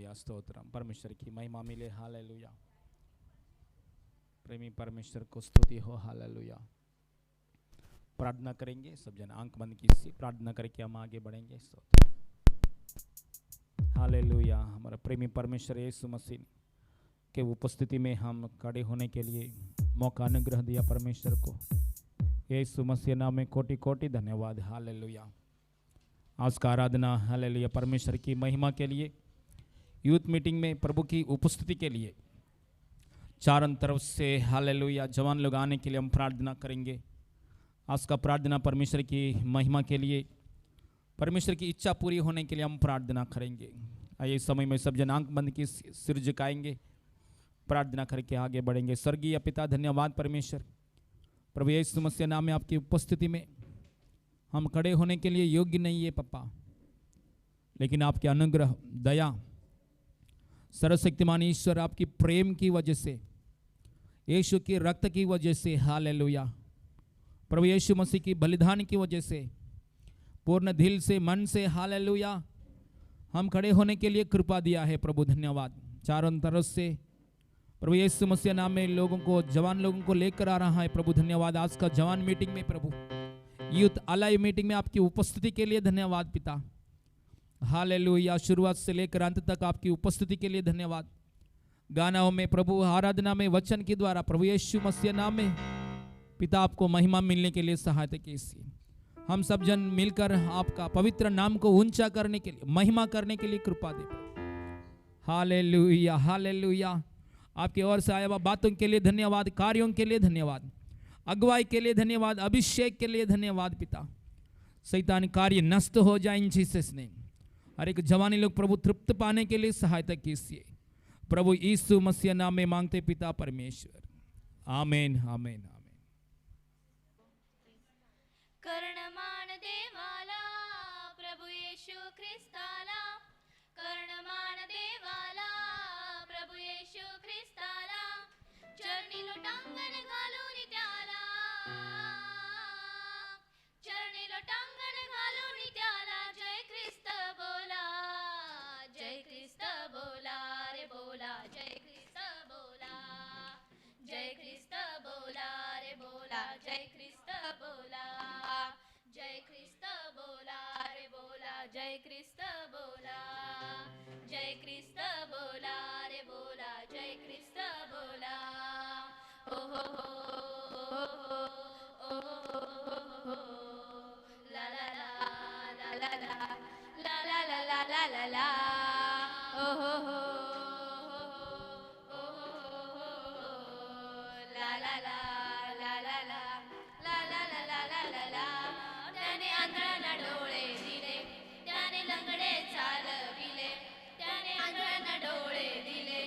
Hallelujah stotram. परमेश्वर की महिमा मिले। हालेलुया। प्रेमी परमेश्वर को स्तुति हो। हालेलुया। प्रार्थना करेंगे सब जन, आंख बंद कीजिए, प्रार्थना करके हम आगे बढ़ेंगे। स्तोत्र। हालेलुया। हमारा प्रेमी परमेश्वर यीशु मसीह के उपस्थिति में हम खड़े होने के लिए मौका अनुग्रह दिया परमेश्वर को, यीशु मसीह नाम में कोटि कोटि धन्यवाद। हालेलुया। आज का आराधना हालेलुया परमेश्वर की महिमा के लिए, यूथ मीटिंग में प्रभु की उपस्थिति के लिए चारों तरफ से हालेलुया जवान लोग आने के लिए हम प्रार्थना करेंगे। आज का प्रार्थना परमेश्वर की महिमा के लिए, परमेश्वर की इच्छा पूरी होने के लिए हम प्रार्थना करेंगे। आइए इस समय में सब जन आंख बंद की सिर झुकाएंगे, प्रार्थना करके आगे बढ़ेंगे। स्वर्गीय पिता धन्यवाद परमेश्वर, प्रभु यीशु मसीह नाम में आपकी उपस्थिति में हम खड़े होने के लिए योग्य नहीं है पापा, लेकिन आपके अनुग्रह, दया, सर्वशक्तिमान ईश्वर आपकी प्रेम की वजह से, यीशु की रक्त की वजह से, हालेलुया प्रभु यीशु मसीह की बलिदान की वजह से, पूर्ण दिल से, मन से, हालेलुया हम खड़े होने के लिए कृपा दिया है प्रभु। धन्यवाद। चारों तरफ से प्रभु यीशु मसीह नाम में लोगों को, जवान लोगों को लेकर आ रहा है प्रभु। धन्यवाद। आज का जवान मीटिंग में प्रभु, यूथ अलाइव मीटिंग में आपकी उपस्थिति के लिए धन्यवाद पिता। हालेलुया। शुरुआत से लेकर अंत तक आपकी उपस्थिति के लिए धन्यवाद। गानाओं में प्रभु, आराधना में, वचन के द्वारा प्रभु यीशु मसीह नाम में पिता आपको महिमा मिलने के लिए सहायता कीजिए। हम सब जन मिलकर आपका पवित्र नाम को ऊंचा करने के लिए, महिमा करने के लिए कृपा दे। हालेलुया। हालेलुया। आपकी ओर से आया हुआ बातों के लिए धन्यवाद, कार्यों के लिए धन्यवाद, अगुवाई के लिए धन्यवाद, अभिषेक के लिए धन्यवाद पिता। शैतान कार्य नष्ट हो जाए इन जीसस नेम। हर एक जवानी लोग प्रभु तृप्त पाने के लिए सहायता कीजिए प्रभु यीशु मसीह नाम में मांगते पिता परमेश्वर, आमीन आमीन आमीन। कर्णमान देवाला प्रभु येशू ख्रिस्ताला, कर्णमान देवाला प्रभु येशू ख्रिस्ताला, चरणी लोटांगण घालून त्याला, चरणी लोटांगण घालून त्याला, जय ख्रिस्त बोला, जय ख्रिस्त बोला रे बोला, जय ख्रिस्त बोला, जय ख्रिस्त बोला रे बोला, जय ख्रिस्त बोला, जय ख्रिस्त बोला रे बोला, जय ख्रिस्त बोला, जय ख्रिस्त बोला रे बोला, जय ख्रिस्त बोला। ओ हो हो ओ हो, ला ला ला ला ला ला ला ला ला ला ला ला, ओ हो ला ला ला ला ला ला ला ला ला ला ला ला ला। त्याने आंधळ्यांना डोळे दिले, त्याने लंगडे चालविले, त्याने आंधळ्यांना डोळे दिले,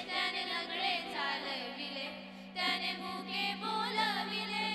त्याने लंगडे चालविले, त्याने मुके बोलविले,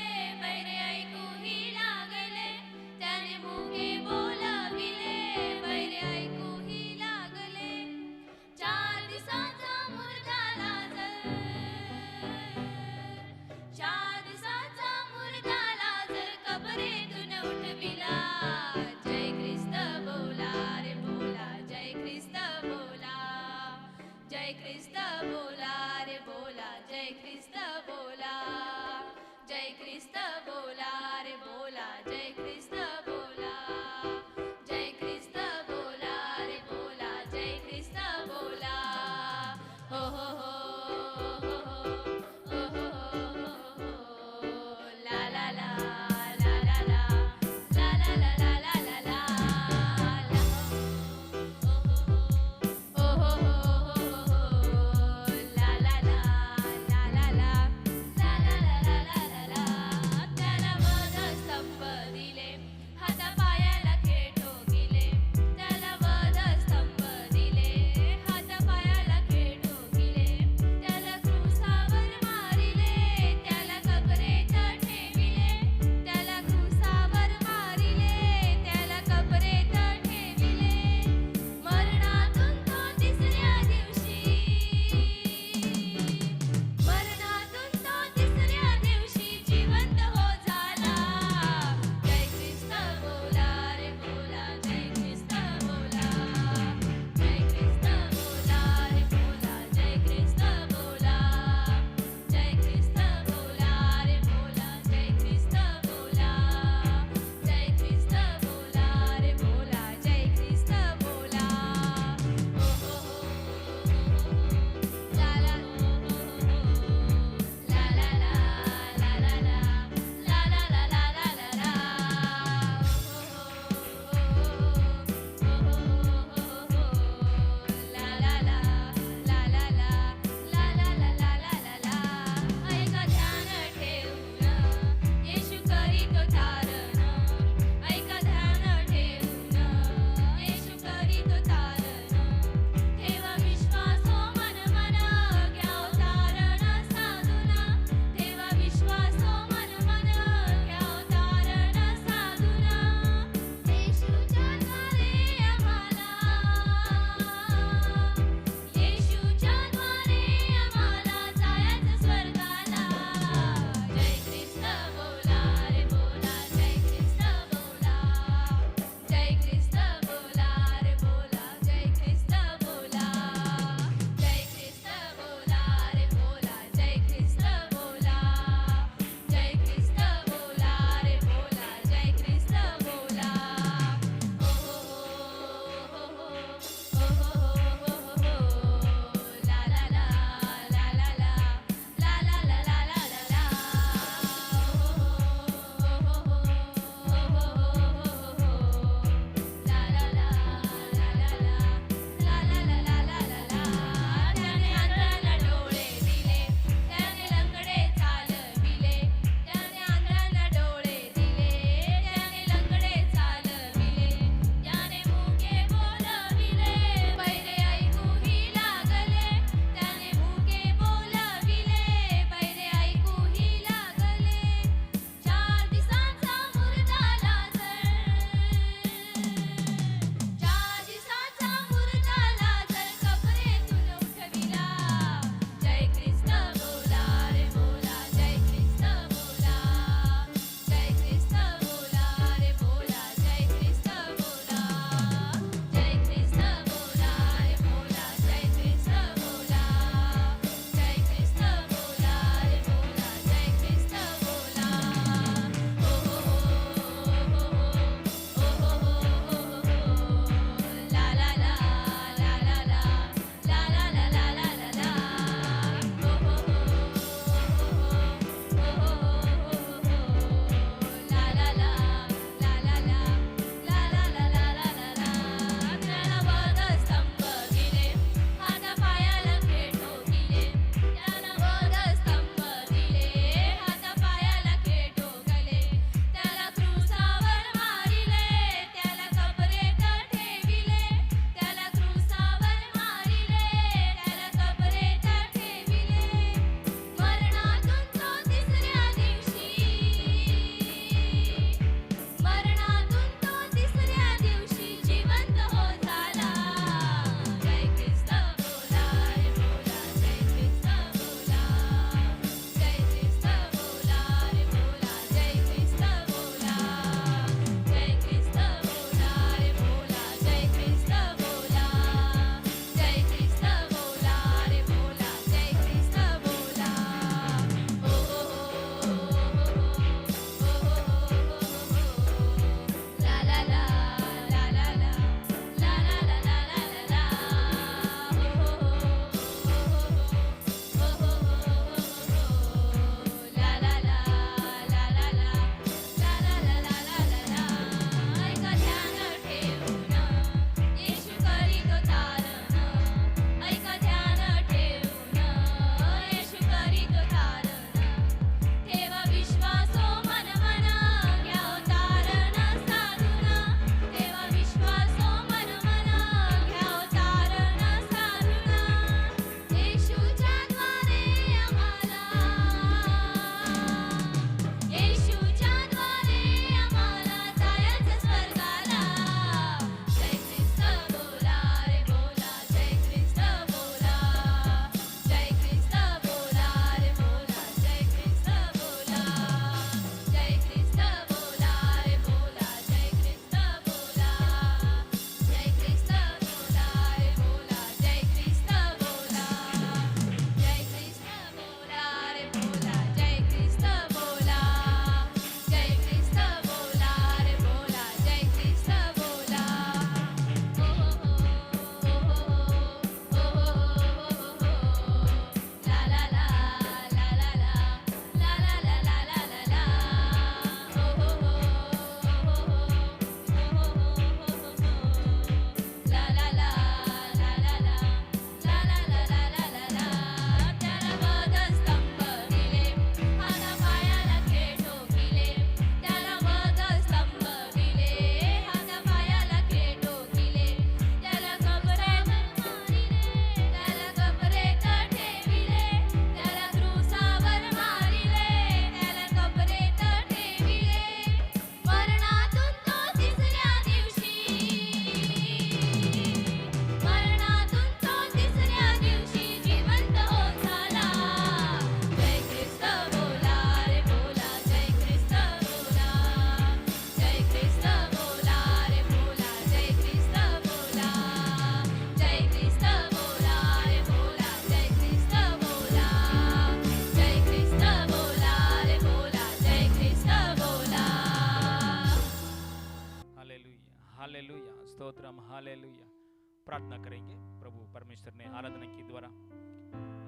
प्रार्थना करेंगे। प्रभु परमेश्वर ने आराधना की द्वारा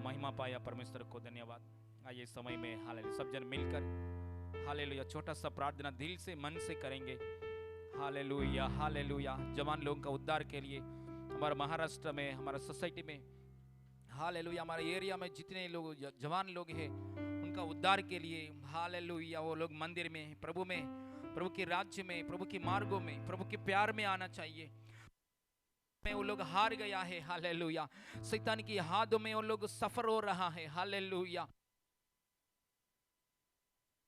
महिमा पाया, परमेश्वर को धन्यवाद। आइए समय में हालेलुया सब जन मिलकर हालेलुया छोटा सा प्रार्थना दिल से मन से करेंगे। Hallelujah hallelujah. जवान लोगों का उद्धार के लिए हमारे महाराष्ट्र में, हमारा सोसाइटी में, हालेलुया हमारे एरिया में जितने लोग जवान लोग हैं उनका उद्धार के लिए हालेलुया वो लोग मंदिर में, प्रभु के राज्य में, प्रभु के मार्गों में, प्रभु के प्यार में आना चाहिए। में वो लोग हार गया है हालेलुया, शैतान की हाथों में वो लोग सफर हो रहा है हालेलुया।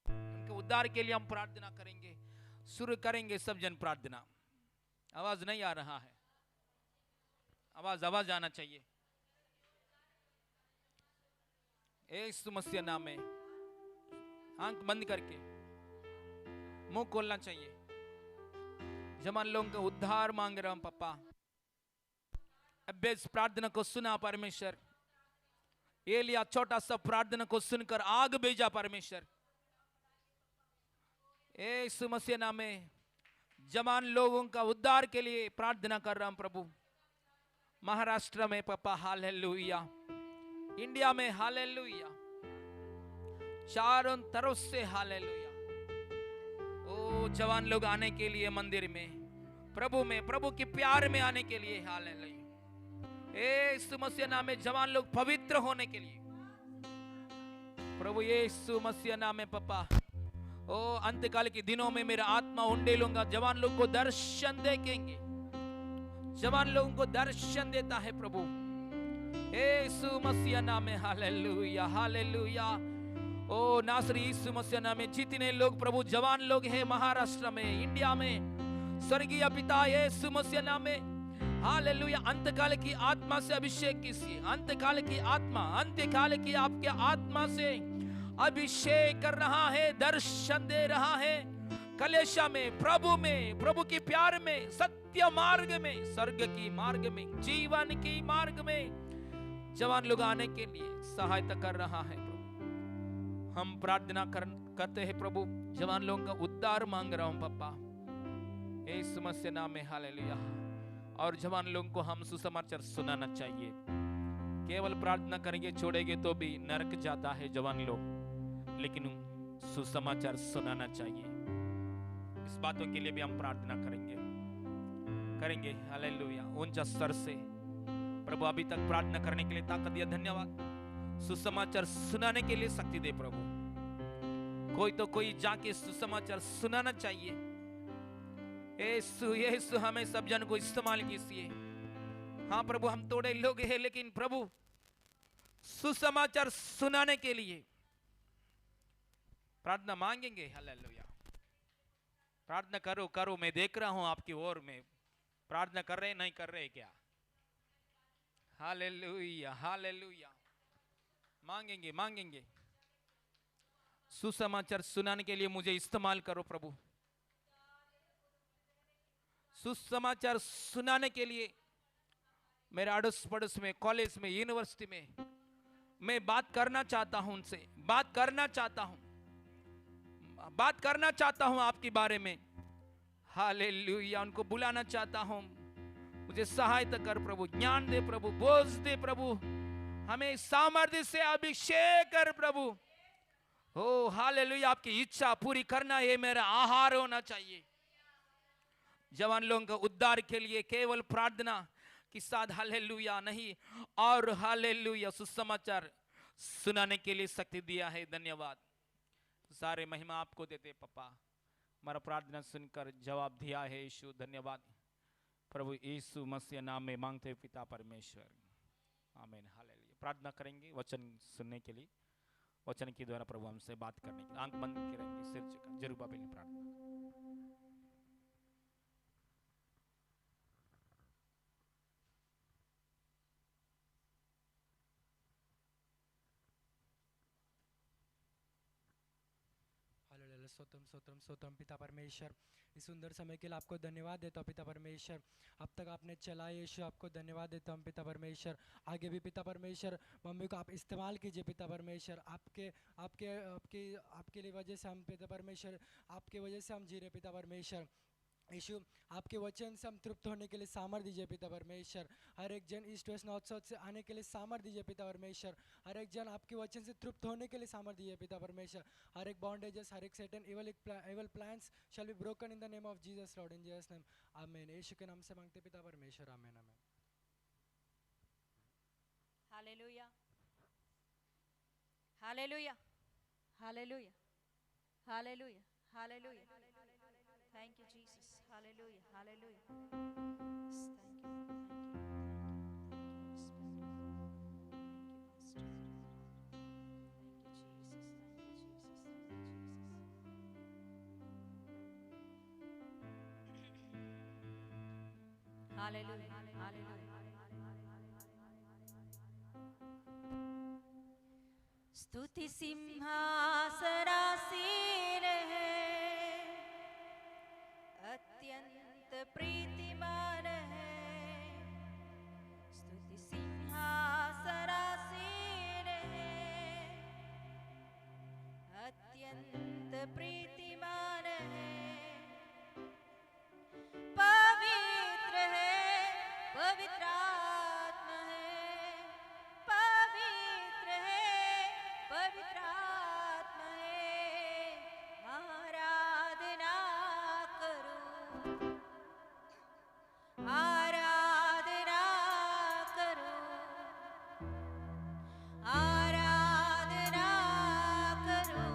उनके उद्धार के लिए हम प्रार्थना करेंगे। शुरू करेंगे सब जन प्रार्थना। आवाज नहीं आ रहा है, आवाज आना चाहिए। यीशु मसीह नाम में आंख बंद करके मुंह खोलना चाहिए। जवान लोगों का उद्धार मांग रहा हूं पापा। इस प्रार्थना को सुना परमेश्वर। एलिया छोटा सा प्रार्थना को सुनकर आग भेजा परमेश्वर। यीशु मसीह नाम में जवान लोगों का उद्धार के लिए प्रार्थना कर रहा हूं प्रभु। महाराष्ट्र में पापा हालेलुया, इंडिया में हालेलुया, चारों तरफ से हालेलुया। ओ जवान लोग आने के लिए मंदिर में, प्रभु के प्यार में आने के लिए हालेलुया। यीशु मसीह नाम में जवान लोग पवित्र होने के लिए प्रभु यीशु मसीह नाम में पापा। ओ अंतकाल के दिनों में मेरा आत्मा उंडे लूंगा। जवान लोग को दर्शन देंगे, जवान लोगों को दर्शन देता है प्रभु यीशु मसीह नाम में हालेलुया हालेलुया। ओ नासरी यीशु मसीह नाम में जितने लोग प्रभु जवान लोग हैं महाराष्ट्र में, इंडिया में, स्वर्गीय पिता यीशु मसीह नाम में हालेलुया अंतकाल की आत्मा से अभिषेक कीजिए। अंतकाल की आपके आत्मा से अभिषेक कर रहा है, दर्शन दे रहा है। कलेशा में, प्रभु के प्यार में, सत्य मार्ग में, स्वर्ग की मार्ग में, जीवन की मार्ग में जवान लोग आने के लिए सहायता कर रहा है प्रभु। हम प्रार्थना करते हैं प्रभु। जवान लोगों का उद्धार मांग रहा हूं पापा यीशु मसीह नाम में हालेलुया। और जवान लोगों को हम सुसमाचार सुनाना चाहिए। केवल प्रार्थना करेंगे छोड़ेंगे तो भी नरक जाता है जवान लोग, लेकिन सुसमाचार सुनाना चाहिए। इस बातों के लिए भी हम प्रार्थना करेंगे हालेलुया। ऊंचा स्तर से प्रभु अभी तक प्रार्थना करने के लिए ताकत दिया, धन्यवाद। सुसमाचार सुनाने के लिए शक्ति दे प्रभु। कोई जाके सुसमाचार सुनाना चाहिए। यीशु हमें सब जन को इस्तेमाल कीजिए। हाँ प्रभु हम थोड़े लोग हैं, लेकिन प्रभु सुसमाचार सुनाने के लिए प्रार्थना मांगेंगे हालेलुया। प्रार्थना करो मैं देख रहा हूं आपकी ओर में प्रार्थना कर रहे नहीं कर रहे क्या? Hallelujah hallelujah. मांगेंगे सुसमाचार सुनाने के लिए मुझे इस्तेमाल करो प्रभु। सुसमाचार सुनाने के लिए मेरे अड़ोस पड़ोस में, कॉलेज में, यूनिवर्सिटी में मैं बात करना चाहता हूं, उनसे बात करना चाहता हूं आपके बारे में हालेलुया। उनको बुलाना चाहता हूं। मुझे सहायता कर प्रभु, ज्ञान दे प्रभु, बोझ दे प्रभु, हमें सामर्थ्य से अभिषेक कर प्रभु। ओ हालेलुया। आपकी इच्छा पूरी करना ये मेरा आहार होना चाहिए। जवान लोगों का उद्धार के लिए केवल प्रार्थना के साथ हालेलुया नहीं, और हालेलुया सुसमाचार सुनाने के लिए शक्ति दिया है, धन्यवाद। सारे महिमा आपको देते पापा। हमारा प्रार्थना सुनकर जवाब दिया है यीशु, धन्यवाद प्रभु यीशु मसीह नाम में मांगते पिता परमेश्वर, आमीन हालेलुया। प्रार्थना करेंगे वचन सुनने के लिए, वचन के द्वारा प्रभु हमसे बात करने के लिए। आंख बंद करेंगे, सिर झुका, जरूर प्रार्थना। स्तोत्रम पिता परमेश्वर, इस सुंदर समय के लिए आपको धन्यवाद देता हूँ पिता परमेश्वर। अब तक आपने चला यीशु, आपको धन्यवाद देता हूँ पिता परमेश्वर। आगे भी पिता परमेश्वर मम्मी को आप इस्तेमाल कीजिए पिता परमेश्वर। आपके आपके आपके आपके लिए वजह से हम पिता परमेश्वर, आपके वजह से हम जी रहे पिता परमेश्वर। यीशु आपके वचन से हम तृप्त होने के लिए सामर्थ दीजिए पिता परमेश्वर। हर एक जन ईस्ट वेस्ट नॉर्थ साउथ से आने के लिए सामर्थ दीजिए पिता परमेश्वर। हर एक जन आपके वचन से तृप्त होने के लिए सामर्थ दीजिए पिता परमेश्वर। हर एक बॉन्डेजेस, हर एक Satan evil plans shall be broken in the name of Jesus Lord, in Jesus name amen. यीशु के नाम से मांगते पिता परमेश्वर, आमीन आमीन। Hallelujah, hallelujah, hallelujah, hallelujah, hallelujah. Thank you, Jesus. Hallelujah, hallelujah. Yes, thank you, thank you, thank you, Pastor. Thank you, Jesus, thank you, Jesus. Hallelujah, hallelujah. स्तुति सिंहासनासीन है, अत्यंत प्रीतिमान है। स्तुति सिंहासनासीन है, अत्यंत प्रीतिमान है। पवित्र है, पवित्र आत्मा है, पवित्र है, पवित्र आत्मा है। आराधना करो, आराधना करो, आराधना करो।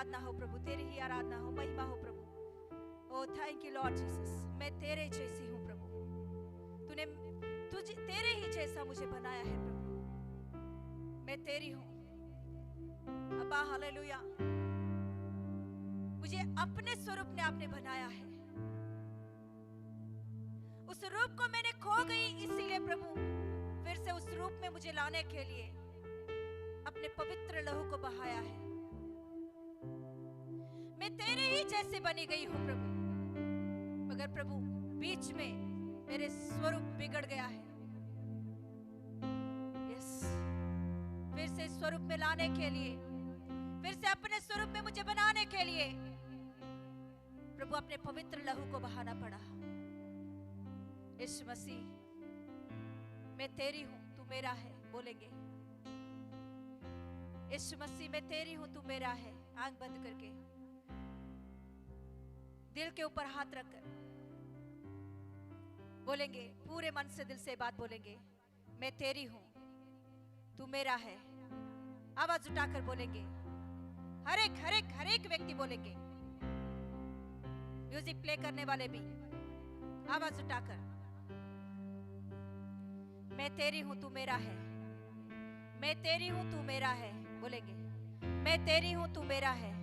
आराधना हो प्रभु, तेरी ही आराधना हो, महिमा हो प्रभु। ओ थैंक यू लॉर्ड जीसस, मैं तेरे जैसी हूँ प्रभु, तूने तुझे तेरे ही जैसा मुझे बनाया है प्रभु, मैं तेरी हूँ अब्बा। हालेलुया, मुझे अपने स्वरूप ने आपने बनाया है, उस रूप को मैंने खो गई, इसीलिए प्रभु फिर से उस रूप में मुझे लाने के लिए अपने पवित्र लहू को बहाया है। मैं तेरे ही जैसे बनी गई हूं प्रभु, मगर प्रभु बीच में मेरे स्वरूप बिगड़ गया है। यस, फिर से स्वरूप में लाने के लिए, फिर से अपने स्वरूप में मुझे बनाने के लिए प्रभु अपने पवित्र लहू को बहाना पड़ा। यीशु मसीह, मैं तेरी हूं, तू मेरा है, बोलेंगे यीशु मसीह मैं तेरी हूं, तू मेरा है। आंख बंद करके दिल के ऊपर हाथ रखकर बोलेंगे, पूरे मन से दिल से बात बोलेंगे, मैं तेरी हूं, तू मेरा है। आवाज उठाकर बोलेंगे, हर एक व्यक्ति बोलेंगे, म्यूजिक प्ले करने वाले भी आवाज उठाकर, मैं तेरी हूं, तू मेरा है, मैं तेरी हूं, तू मेरा है, बोलेंगे मैं तेरी हूं, तू मेरा है,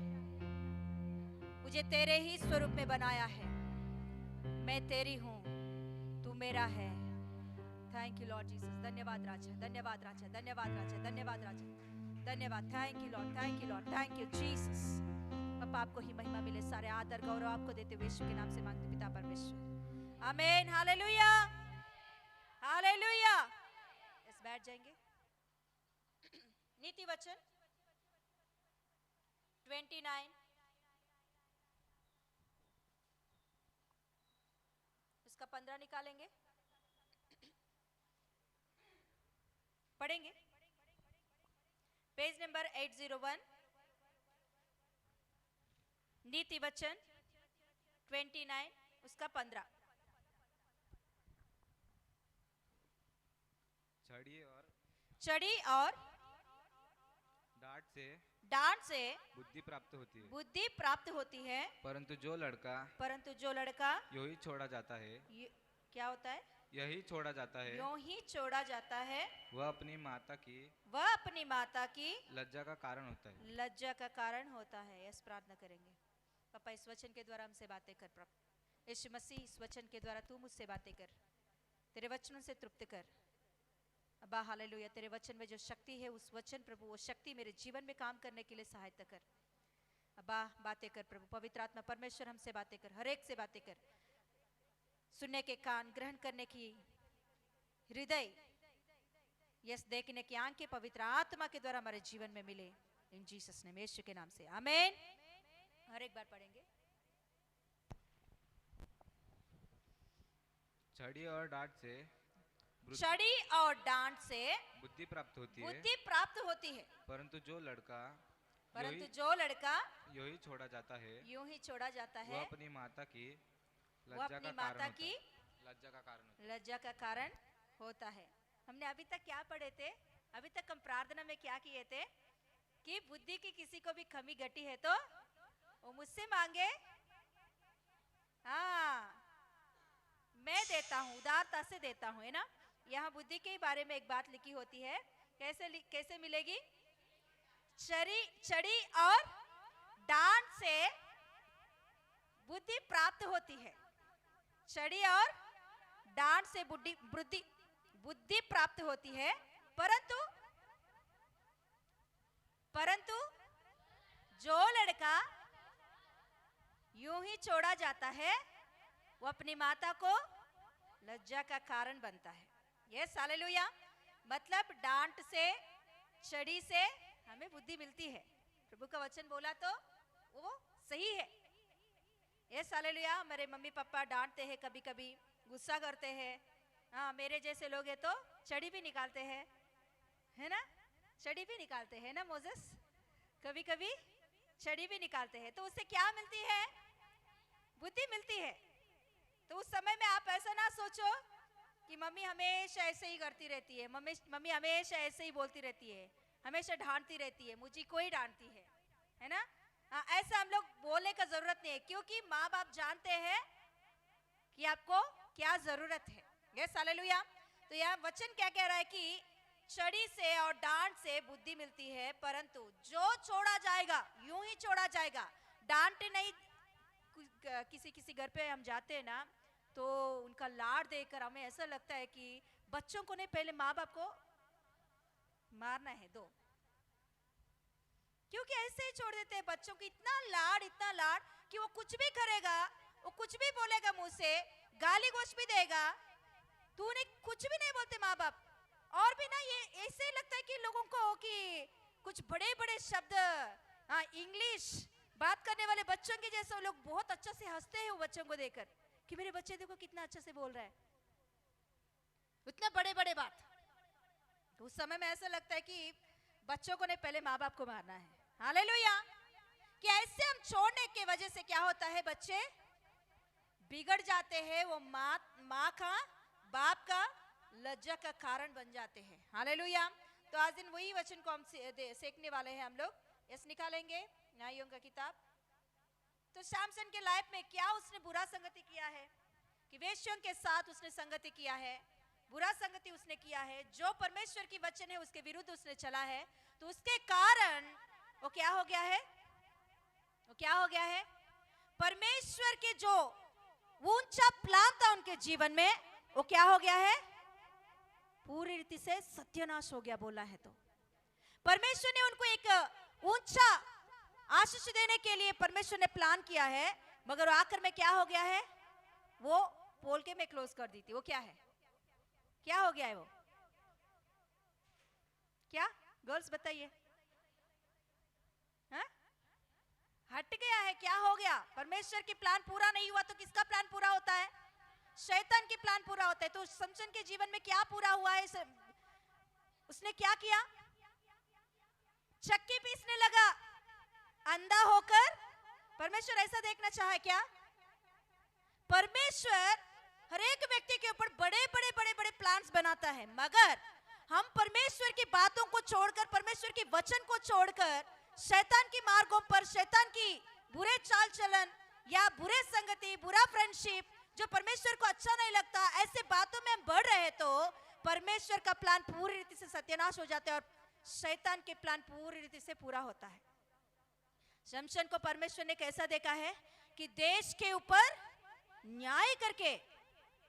मुझे तेरे ही स्वरूप में बनाया है, मैं तेरी हूं, तू मेरा है। थैंक यू लॉर्ड जीसस, धन्यवाद राजा, धन्यवाद राजा, धन्यवाद राजा, धन्यवाद राजा, धन्यवाद। Thank you Lord, thank you Lord, thank you Jesus. पापा आपको ही महिमा मिले, सारे आदर गौरव आपको देते हुए यीशु के नाम से मांगते पिता परमेश्वर, आमीन। Hallelujah, hallelujah. इस बैठ जाएंगे। नीति वचन 29 इसका 15 निकालेंगे, पढ़ेंगे पेज नंबर 801, नीति वचन 29 उसका 15। छड़ी और डांट से बुद्धि प्राप्त होती है, बुद्धि प्राप्त होती है, परंतु जो लड़का यूं ही छोड़ा जाता है, क्या होता है, यही छोड़ा जाता है, यूं ही छोड़ा जाता है, वह अपनी माता की लज्जा का कारण होता है, लज्जा का कारण होता है। यस, प्रार्थना करेंगे। पापा इस वचन के द्वारा हमसे बातें कर प्रभु यीशु मसीह, इस वचन के द्वारा तू मुझसे बातें कर, तेरे वचनों से तृप्त कर अब्बा। हालेलुया, तेरे वचन में जो शक्ति है, उस वचन प्रभु, वो शक्ति मेरे जीवन में काम करने के लिए सहायता कर अब्बा। बातें कर प्रभु, पवित्र आत्मा परमेश्वर हमसे बातें कर, हर एक से बातें कर, सुनने के कान, ग्रहण करने की हृदय, यस देखने की आंखें पवित्र आत्मा के द्वारा हमारे जीवन में मिले, इन जीसस नेम, यीशु के नाम से, आमीन। हर एक बार पढ़ेंगे। छड़ी और डांट से बुद्धि प्राप्त होती है, परंतु जो लड़का यूं ही छोड़ा जाता है, वह अपनी माता की लज्जा का कारण होता है। हमने अभी तक क्या पढ़े थे? अभी तक हम प्रार्थना में क्या किए थे कि बुद्धि की किसी को भी कमी घटी है तो वो मुझसे मांगे, हाँ मैं देता हूँ, उदारता से देता हूँ, है ना। यहाँ बुद्धि के बारे में एक बात लिखी होती है, कैसे मिलेगी? छड़ी और डांट से बुद्धि प्राप्त होती है। छड़ी और डांट से बुद्धि प्राप्त होती है, परंतु जो लड़का यूं ही छोड़ा जाता है, वो अपनी माता को लज्जा का कारण बनता है। Yes, hallelujah. मतलब डांट से, छड़ी से हमें बुद्धि मिलती है। प्रभु का वचन बोला तो वो सही है। Yes, hallelujah. हमारे मम्मी पापा डांटते हैं, कभी कभी गुस्सा करते हैं। हाँ, मेरे जैसे लोग हैं तो छड़ी भी निकालते हैं, है ना। छड़ी भी निकालते हैं ना मोजेस, कभी कभी छड़ी भी निकालते हैं। तो उससे क्या मिलती है? बुद्धि मिलती है। तो उस समय में आप ऐसा ना सोचो कि मम्मी हमेशा ऐसे ही करती रहती है, मम्मी हमेशा ऐसे ही बोलती रहती है, हमेशा डांटती रहती है, मुझे कोई डांटती है ना। हाँ, ऐसा हम लोग बोलने का जरूरत नहीं है, क्योंकि माँ बाप जानते हैं कि आपको क्या जरूरत है। Yes hallelujah. तो यह वचन क्या कह रहा है कि छड़ी से और डांट से बुद्धि मिलती है, परंतु जो छोड़ा जाएगा यूं ही छोड़ा जाएगा, डांट नहीं। किसी किसी घर पे हम जाते हैं ना, तो उनका लाड़ देखकर हमें ऐसा लगता है कि बच्चों को नहीं, पहले माँ बाप को मारना है दो, क्योंकि ऐसे ही छोड़ देते हैं बच्चों को। इतना लाड़ कि वो कुछ भी करेगा, वो कुछ भी बोलेगा, मुंह से गाली गोश भी देगा, तूने कुछ भी नहीं बोलते माँ बाप। और भी ना, ये ऐसे ही लगता है कि लोगों को कि कुछ बड़े बड़े शब्द, हाँ, इंग्लिश बात करने वाले बच्चों के जैसे लोग बहुत अच्छा से हंसते हैं वो बच्चों को देखकर कि मेरे बच्चे देखो कितना अच्छा से बोल रहा है, इतना बड़े बड़े बात। तो उस समय में ऐसा लगता है कि बच्चों को नहीं, पहले माँ बाप को मारना है। हालेलुया। कि ऐसे हम छोड़ने की वजह से क्या होता है, बच्चे बिगड़ जाते हैं, वो माँ का, बाप का लज्जा का कारण बन जाते हैं। हालेलुया। तो आज दिन वही वचन को हम सीखने वाले हैं हम लोग। यस, निकालेंगे न्यायों का किताब। तो शामसन के लाइफ में क्या उसने बुरा संगति किया है, कि वेश्यों के साथ उसने संगति किया है, बुरा संगति उसने किया है, जो परमेश्वर की वचन है उसके विरुद्ध उसने चला है। तो उसके कारण वो क्या हो गया है, वो क्या हो गया है, परमेश्वर के जो ऊंचा प्लान था उनके जीवन में, वो क्या हो गया है, पूरी रीति से सत्यानाश हो गया। बोला है तो परमेश्वर ने उनको एक ऊंचा आशीष देने के लिए परमेश्वर ने प्लान किया है, मगर आखिर में क्या हो गया है, वो पोल के में क्लोज कर दी थी। वो क्या है, क्या हो गया है, वो क्या, गर्ल्स बताइए, हट गया है, क्या हो गया, परमेश्वर की प्लान पूरा नहीं हुआ तो किसका प्लान पूरा होता है, शैतान की प्लान पूरा होता है। तो समसन के जीवन में क्या पूरा हुआ है, उसने क्या किया, चक्की पीसने लगा अंधा होकर। परमेश्वर ऐसा देखना चाहे क्या, परमेश्वर हर एक व्यक्ति के ऊपर बड़े बड़े बड़े बड़े प्लान्स बनाता है, मगर हम परमेश्वर की बातों को छोड़कर, परमेश्वर के वचन को छोड़कर शैतान की मार्गों पर, शैतान की बुरे चाल चलन या बुरे संगति, बुरा फ्रेंडशिप, जो परमेश्वर को अच्छा नहीं लगता, ऐसे बातों में हम बढ़ रहे तो परमेश्वर का प्लान पूरी रीति से सत्यानाश हो जाता है और शैतान के प्लान पूरी रीति से पूरा होता है। शमशन को परमेश्वर ने कैसा देखा है कि देश के ऊपर न्याय करके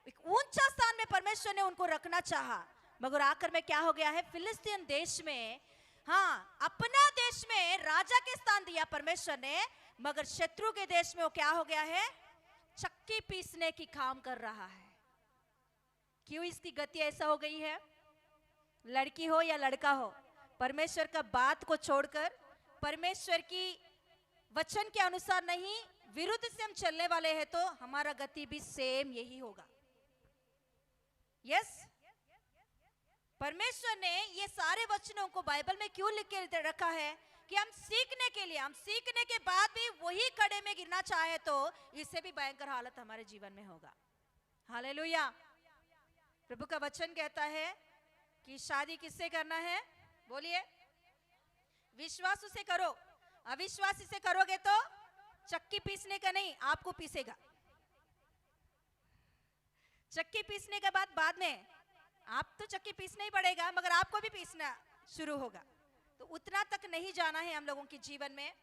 एक ऊंचा स्थान में परमेश्वर ने उनको रखना चाहा, मगर आखिर में क्या हो गया है, फिलिस्तीन देश में, हाँ, अपना देश में राजा के स्थान दिया परमेश्वर ने, मगर शत्रु के देश में वो क्या हो गया है, चक्की पीसने की काम कर रहा है। क्यों इसकी गति ऐसा हो गई है, लड़की हो या लड़का हो, परमेश्वर का बात को छोड़कर, परमेश्वर की वचन के अनुसार नहीं, विरुद्ध से हम चलने वाले हैं तो हमारा गति भी सेम यही होगा। यस, परमेश्वर ने ये सारे वचनों को बाइबल में क्यों लिख के रखा है, कि हम सीखने के लिए, हम सीखने के बाद भी वही कड़े में गिरना चाहे तो इससे भी भयंकर हालत हमारे जीवन में होगा। हालेलुया। प्रभु का वचन कहता है कि शादी किससे करना है, बोलिए, विश्वास से करो, अविश्वासी से करोगे तो चक्की पीसने का नहीं, आपको पीसेगा। चक्की पीसने के बाद में आप तो चक्की पीसना ही पड़ेगा, मगर आपको भी पीसना शुरू होगा। तो उतना तक नहीं जाना है हम लोगों के जीवन में।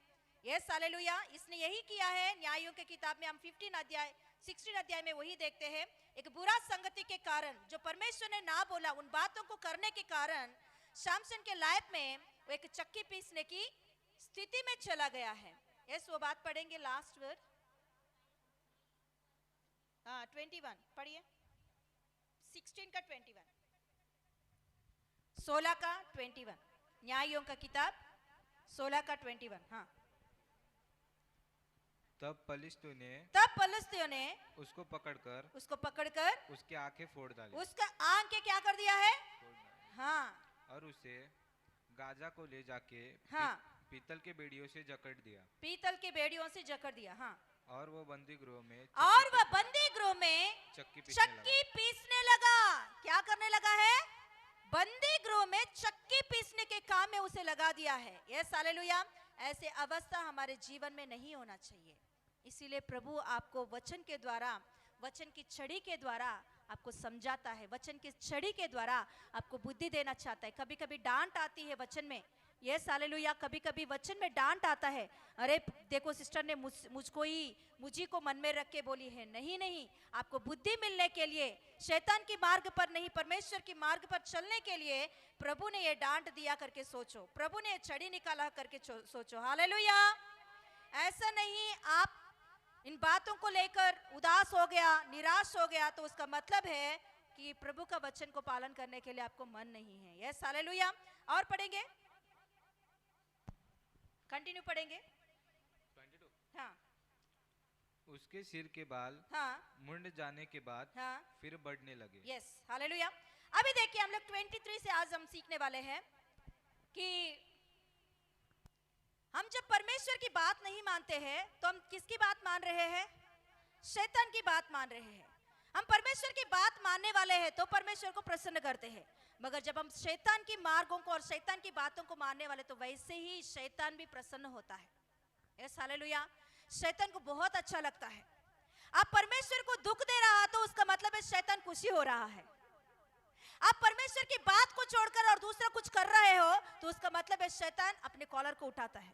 Yes hallelujah. इसने यही किया है। न्यायों के किताब में हम 16 अध्याय में वही देखते हैं। एक बुरा संगति के कारण, जो परमेश्वर ने ना बोला, उन बातों को करने के कारण शामसन के लाइफ में वो एक चक्की पीसने की स्थिति में चला गया है। यस, वो बात पढ़ेंगे, लास्ट वर्ड, 21 पढ़िए, 16 का 21, 16 का 21, न्यायों का किताब 16 का 21। हाँ, तब पलिश्तियों ने उसको पकड़कर उसकी आंखें फोड़ डाली, उसका आंखें क्या कर दिया है, हाँ, और उसे गाजा को ले जाके हाँ, पीतल के बेड़ियों से जकड़ दिया, पीतल के बेड़ियों से जकड़ दिया। हाँ, और वो बंदी गृह में चक्की पीसने लगा। क्या करने लगा है, बंदी गृह में चक्की पीसने के काम में उसे लगा दिया है। Yes hallelujah. ऐसे अवस्था हमारे जीवन में नहीं होना चाहिए। इसीलिए प्रभु आपको वचन के द्वारा, वचन की छड़ी के द्वारा आपको समझाता है, वचन की छड़ी के द्वारा आपको बुद्धि देना चाहता है। कभी कभी डांट आती है वचन में, यस हालेलुया, कभी कभी वचन में डांट आता है। अरे देखो सिस्टर ने मुझी को मन में रख के बोली है। नहीं नहीं, आपको बुद्धि मिलने के लिए, शैतान की मार्ग पर नहीं परमेश्वर की मार्ग पर चलने के लिए प्रभु ने ये डांट दिया करके सोचो, प्रभु ने छड़ी निकाला करके सोचो। हालेलुया। ऐसा नहीं आप इन बातों को लेकर उदास हो गया, निराश हो गया, तो उसका मतलब है कि प्रभु का वचन को पालन करने के लिए आपको मन नहीं है। Yes hallelujah. और पढ़ेंगे, कंटिन्यू पढ़ेंगे। 22 हाँ उसके सिर के बाल हाँ मुंड जाने के बाद हाँ, फिर बढ़ने लगे। Yes hallelujah. अभी देखिए हम लोग 23 से आज हम सीखने वाले हैं कि हम जब परमेश्वर की बात नहीं मानते हैं तो हम किसकी बात मान रहे हैं? शैतान की बात मान रहे हैं। हम परमेश्वर की बात मानने वाले हैं तो परमेश्वर को प्रसन्न करते हैं, मगर जब हम शैतान की मार्गों को और शैतान की बातों को मानने वाले तो वैसे ही शैतान भी प्रसन्न होता है। Yes hallelujah. शैतान को बहुत अच्छा लगता है। आप परमेश्वर को दुख दे रहा तो उसका मतलब है शैतान खुशी हो रहा है। आप परमेश्वर की बात को छोड़कर और दूसरा कुछ कर रहे हो तो उसका मतलब है शैतान अपने कॉलर को उठाता है।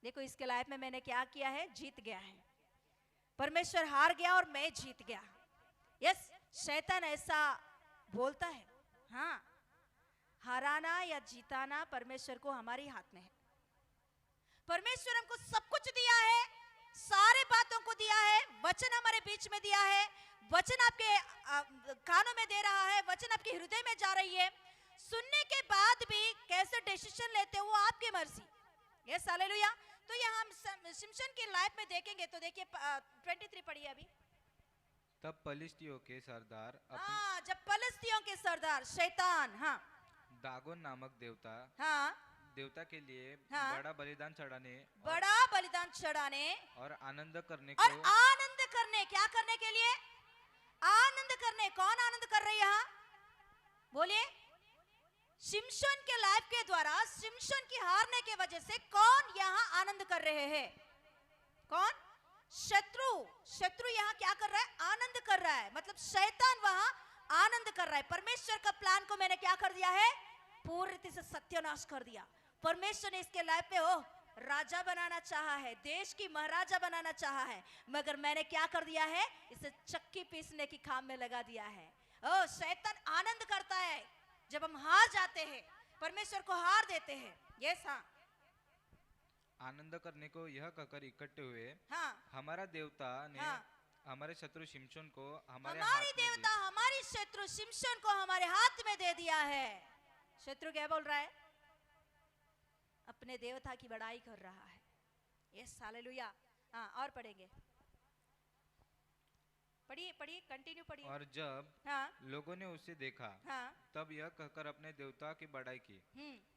देखो इसके लाइफ में मैंने क्या किया है, जीत गया है, परमेश्वर हार गया और मैं जीत गया। यस, शैतान ऐसा बोलता है। हाँ, हराना या जीताना परमेश्वर को हमारे हाथ में है। परमेश्वर हमको सब कुछ दिया है, सारे बातों को दिया है, वचन हमारे बीच में दिया है, वचन आपके कानों में दे रहा है, वचन आपके हृदय में जा रही है। सुनने के बाद भी कैसे डिसीजन लेते हो वो आपकी मर्जी। Yes hallelujah. तो यहाँ हम शिमशोन की लाइफ में देखेंगे तो देखिए 23 पढ़िए अभी। तब पलिश्तियों के सरदार हाँ, जब पलिश्तियों के सरदार शैतान, हाँ, दागोन नामक देवता के लिए हाँ, बड़ा बलिदान चढ़ाने और आनंद करने और आनंद करने, क्या करने के लिए? आनंद करने। कौन आनंद कर रहे हैं यहाँ? बोलिए। शिमशोन के लाइफ के द्वारा, शिमशोन की हारने के वजह से कौन यहाँ आनंद कर रहे हैं? कौन? शत्रु। शत्रु यहाँ क्या कर रहा है? आनंद कर रहा है। मतलब शैतान वहां आनंद कर रहा है। परमेश्वर का प्लान को मैंने क्या कर दिया है? पूरी रीति से सत्यानाश कर दिया। परमेश्वर ने इसके लाइफ में राजा बनाना चाहा है, देश की महाराजा बनाना चाहा है, मगर मैंने क्या कर दिया है? इसे चक्की पीसने की काम में लगा दिया है। ओ, शैतान आनंद करता है जब हम हार जाते हैं, परमेश्वर को हार देते हैं। यस हाँ, आनंद करने को यह कहकर इकट्ठे हुए। हाँ, हमारा देवता ने हाँ, हमारे शत्रु शिमशोन को हमारे हमारी हाथ में देवता हमारी शत्रु शिमशोन को हमारे हाथ में दे दिया है। शत्रु क्या बोल रहा है? अपने देवता की बड़ाई कर रहा है। Yes hallelujah. हाँ, और पढ़ेंगे, पढ़िए पढ़िए, कंटिन्यू पढ़िए। और जब हाँ, लोगों ने उसे देखा, हाँ, तब यह कहकर अपने देवता की बड़ाई की,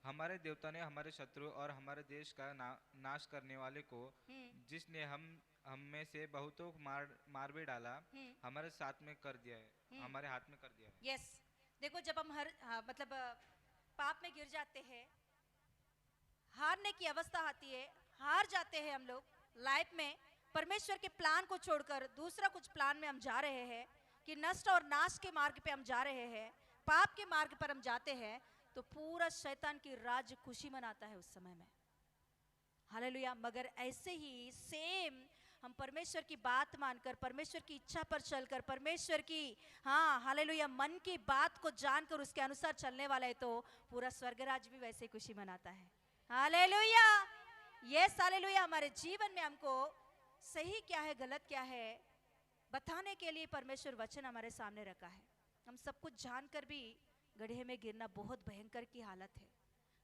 हमारे देवता ने हमारे शत्रु और हमारे देश का नाश करने वाले को, जिसने हम में से बहुतों को मार भी डाला, हमारे साथ में कर दिया है, हमारे हाथ में कर दिया है। यस, देखो जब हम मतलब पाप में गिर जाते हैं, हारने की अवस्था आती है, हार जाते हैं हम लोग लाइफ में, परमेश्वर के प्लान को छोड़कर दूसरा कुछ प्लान में हम जा रहे हैं कि नष्ट और नाश के मार्ग पे हम जा रहे हैं, पाप के मार्ग पर हम जाते हैं, तो पूरा शैतान की राज्य खुशी मनाता है उस समय में। हालेलुया। मगर ऐसे ही सेम हम परमेश्वर की बात मानकर, परमेश्वर की इच्छा पर चलकर, परमेश्वर की हाँ हालेलुया मन की बात को जानकर उसके अनुसार चलने वाला है तो पूरा स्वर्ग राज्य भी वैसे खुशी मनाता है। हालेलुया। Yes hallelujah. हमारे जीवन में हमको सही क्या है, गलत क्या है बताने के लिए परमेश्वर वचन हमारे सामने रखा है। हम सब कुछ जानकर भी गड्ढे में गिरना बहुत भयंकर की हालत है।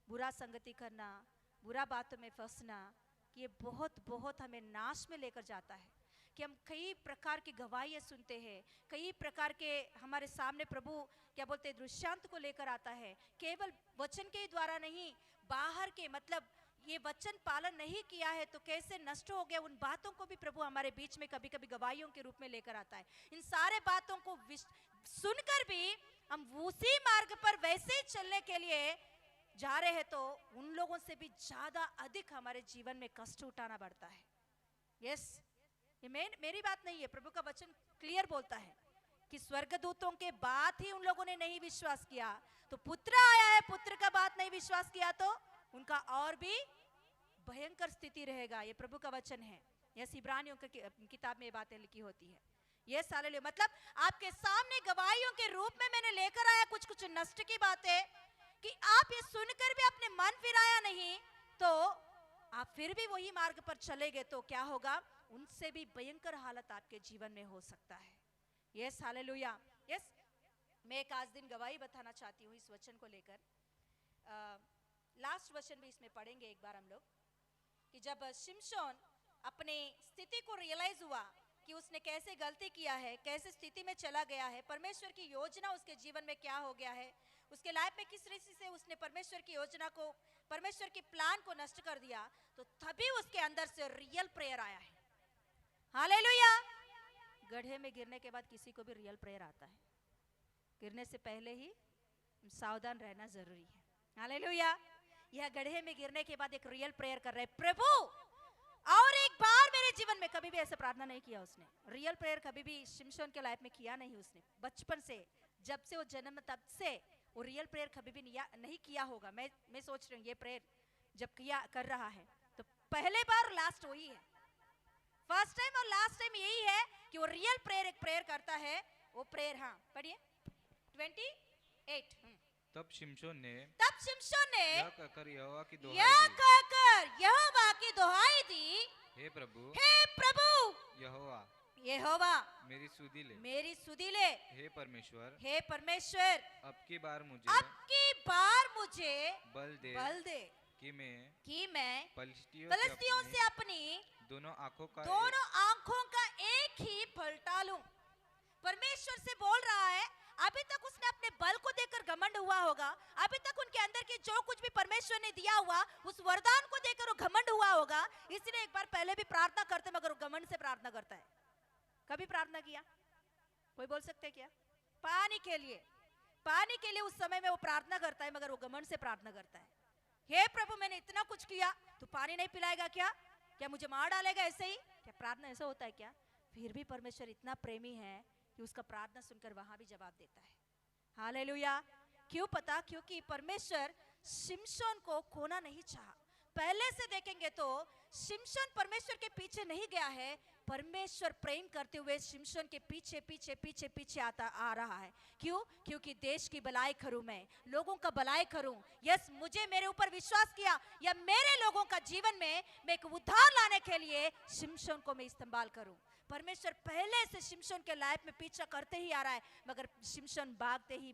बुरा संगति करना, बुरा बातों में फंसना, कि ये बहुत हमें नाश में लेकर जाता है। कि हम कई प्रकार की गवाहियाँ सुनते हैं, कई प्रकार के हमारे सामने प्रभु क्या बोलते हैं दृश्यांत को लेकर आता है। केवल वचन के द्वारा नहीं, बाहर के मतलब ये वचन पालन नहीं किया है तो कैसे नष्ट हो गया, उन बातों को भी प्रभु हमारे बीच में कभी कभी गवाहियों के रूप में लेकर आता है। इन सारे बातों को सुनकर भी हम उसी मार्ग पर वैसे ही चलने के लिए जा रहे हैं तो उन लोगों से भी ज्यादा अधिक हमारे जीवन में कष्ट उठाना पड़ता है। यस, ये मेरी बात नहीं है, प्रभु का वचन क्लियर बोलता है कि स्वर्गदूतों के बाद ही उन लोगों ने नहीं विश्वास किया, तो पुत्र आया है, पुत्र का बात नहीं विश्वास किया तो उनका और भी भयंकर स्थिति रहेगा। ये प्रभु का वचन है। यस, इब्रानियों की किताब में ये बातें लिखी होती है। ये साले मतलब आपके सामने गवाहियों के रूप में मैंने लेकर आया कुछ कुछ नष्ट की बातें कि आप ये सुनकर भी अपने मन फिराया नहीं तो आप फिर भी वही मार्ग पर चले गए तो क्या होगा, उनसे भी भयंकर हालत आपके जीवन में हो सकता है। Yes, hallelujah. यस, मैं एक आज दिन गवाही बताना चाहती हूँ इस वचन को लेकर। लास्ट वचन भी इसमें पढ़ेंगे एक बार हम लोग कि जब शिमशोन अपने स्थिति को रियलाइज हुआ कि उसने कैसे गलती किया है, कैसे स्थिति में चला गया है, परमेश्वर की योजना उसके जीवन में क्या हो गया है, उसके लाइफ में किस रीति से उसने परमेश्वर की योजना को, परमेश्वर के प्लान को नष्ट कर दिया, तो तभी उसके अंदर से रियल प्रेयर आया है। हालेलुया। गड्ढे में गिरने के बाद किसी को भी रियल प्रेयर आता है, गिरने से पहले ही सावधान रहना जरूरी है। हालेलुया। यह गड्ढे में गिरने के बाद एक रियल प्रेयर कर रहे, प्रभु और एक बार मेरे जीवन में, कभी भी ऐसे प्रार्थना नहीं किया उसने। रियल प्रेयर कभी भी शिमशोन के लाइफ में किया नहीं उसने, बचपन से, जब से वो जन्म तब से वो रियल प्रेयर कभी भी नहीं किया होगा। मैं सोच रही हूँ ये प्रेयर जब किया कर रहा है तो पहले बार और लास्ट वही है, फर्स्ट टाइम और लास्ट टाइम यही है कि वो रियल प्रेयर एक प्रेयर करता है। वो प्रेयर, हाँ पढ़िए 28। तब शिमशोन ने यह कहकर यहोवा की दुहाई दी, हे प्रभु यहोवा मेरी सुधी ले, हे परमेश्वर अब की बार मुझे बल दे कि मैं फलिश्तियों से अपनी दोनों आंखों का एक ही पलटा लूं। परमेश्वर से बोल रहा है, अभी तक उसने अपने बल को देखकर घमंड हुआ होगा, अभी तक उनके अंदर के जो कुछ भी परमेश्वर ने दिया हुआ उस वरदान को देखकर वो घमंड हुआ होगा, इसलिए एक बार पहले भी प्रार्थना करते मगर वो घमंड से प्रार्थना करता है। कभी प्रार्थना किया? कोई बोल सकते क्या? पानी के लिए उस समय में वो प्रार्थना करता है मगर वो घमंड से प्रार्थना करता है। हे प्रभु मैंने इतना कुछ किया, तू पानी नहीं पिलाएगा क्या मुझे मार डालेगा ऐसे ही? क्या प्रार्थना ऐसा होता है क्या? फिर भी परमेश्वर इतना प्रेमी है कि उसका प्रार्थना सुनकर वहां भी जवाब देता है। हालेलुया। क्यों पता? क्योंकि परमेश्वर शिमशोन को खोना नहीं चाहा। पहले से देखेंगे तो शिमशोन परमेश्वर के पीछे नहीं गया है, परमेश्वर प्रेम करते हुए शिमशोन के पीछे पीछे पीछे पीछे आ रहा है। क्यों? क्योंकि देश की भलाई करूं, मैं लोगों का भलाई करूं। यस, मुझे मेरे ऊपर विश्वास किया या मेरे लोगों का जीवन में मैं एक उद्धार लाने के लिए शिमशोन को मैं इस्तेमाल करूं। परमेश्वर पहले से शिमशोन के लाइफ में पीछा करते ही आ रहा है मगर शिमशोन भागते ही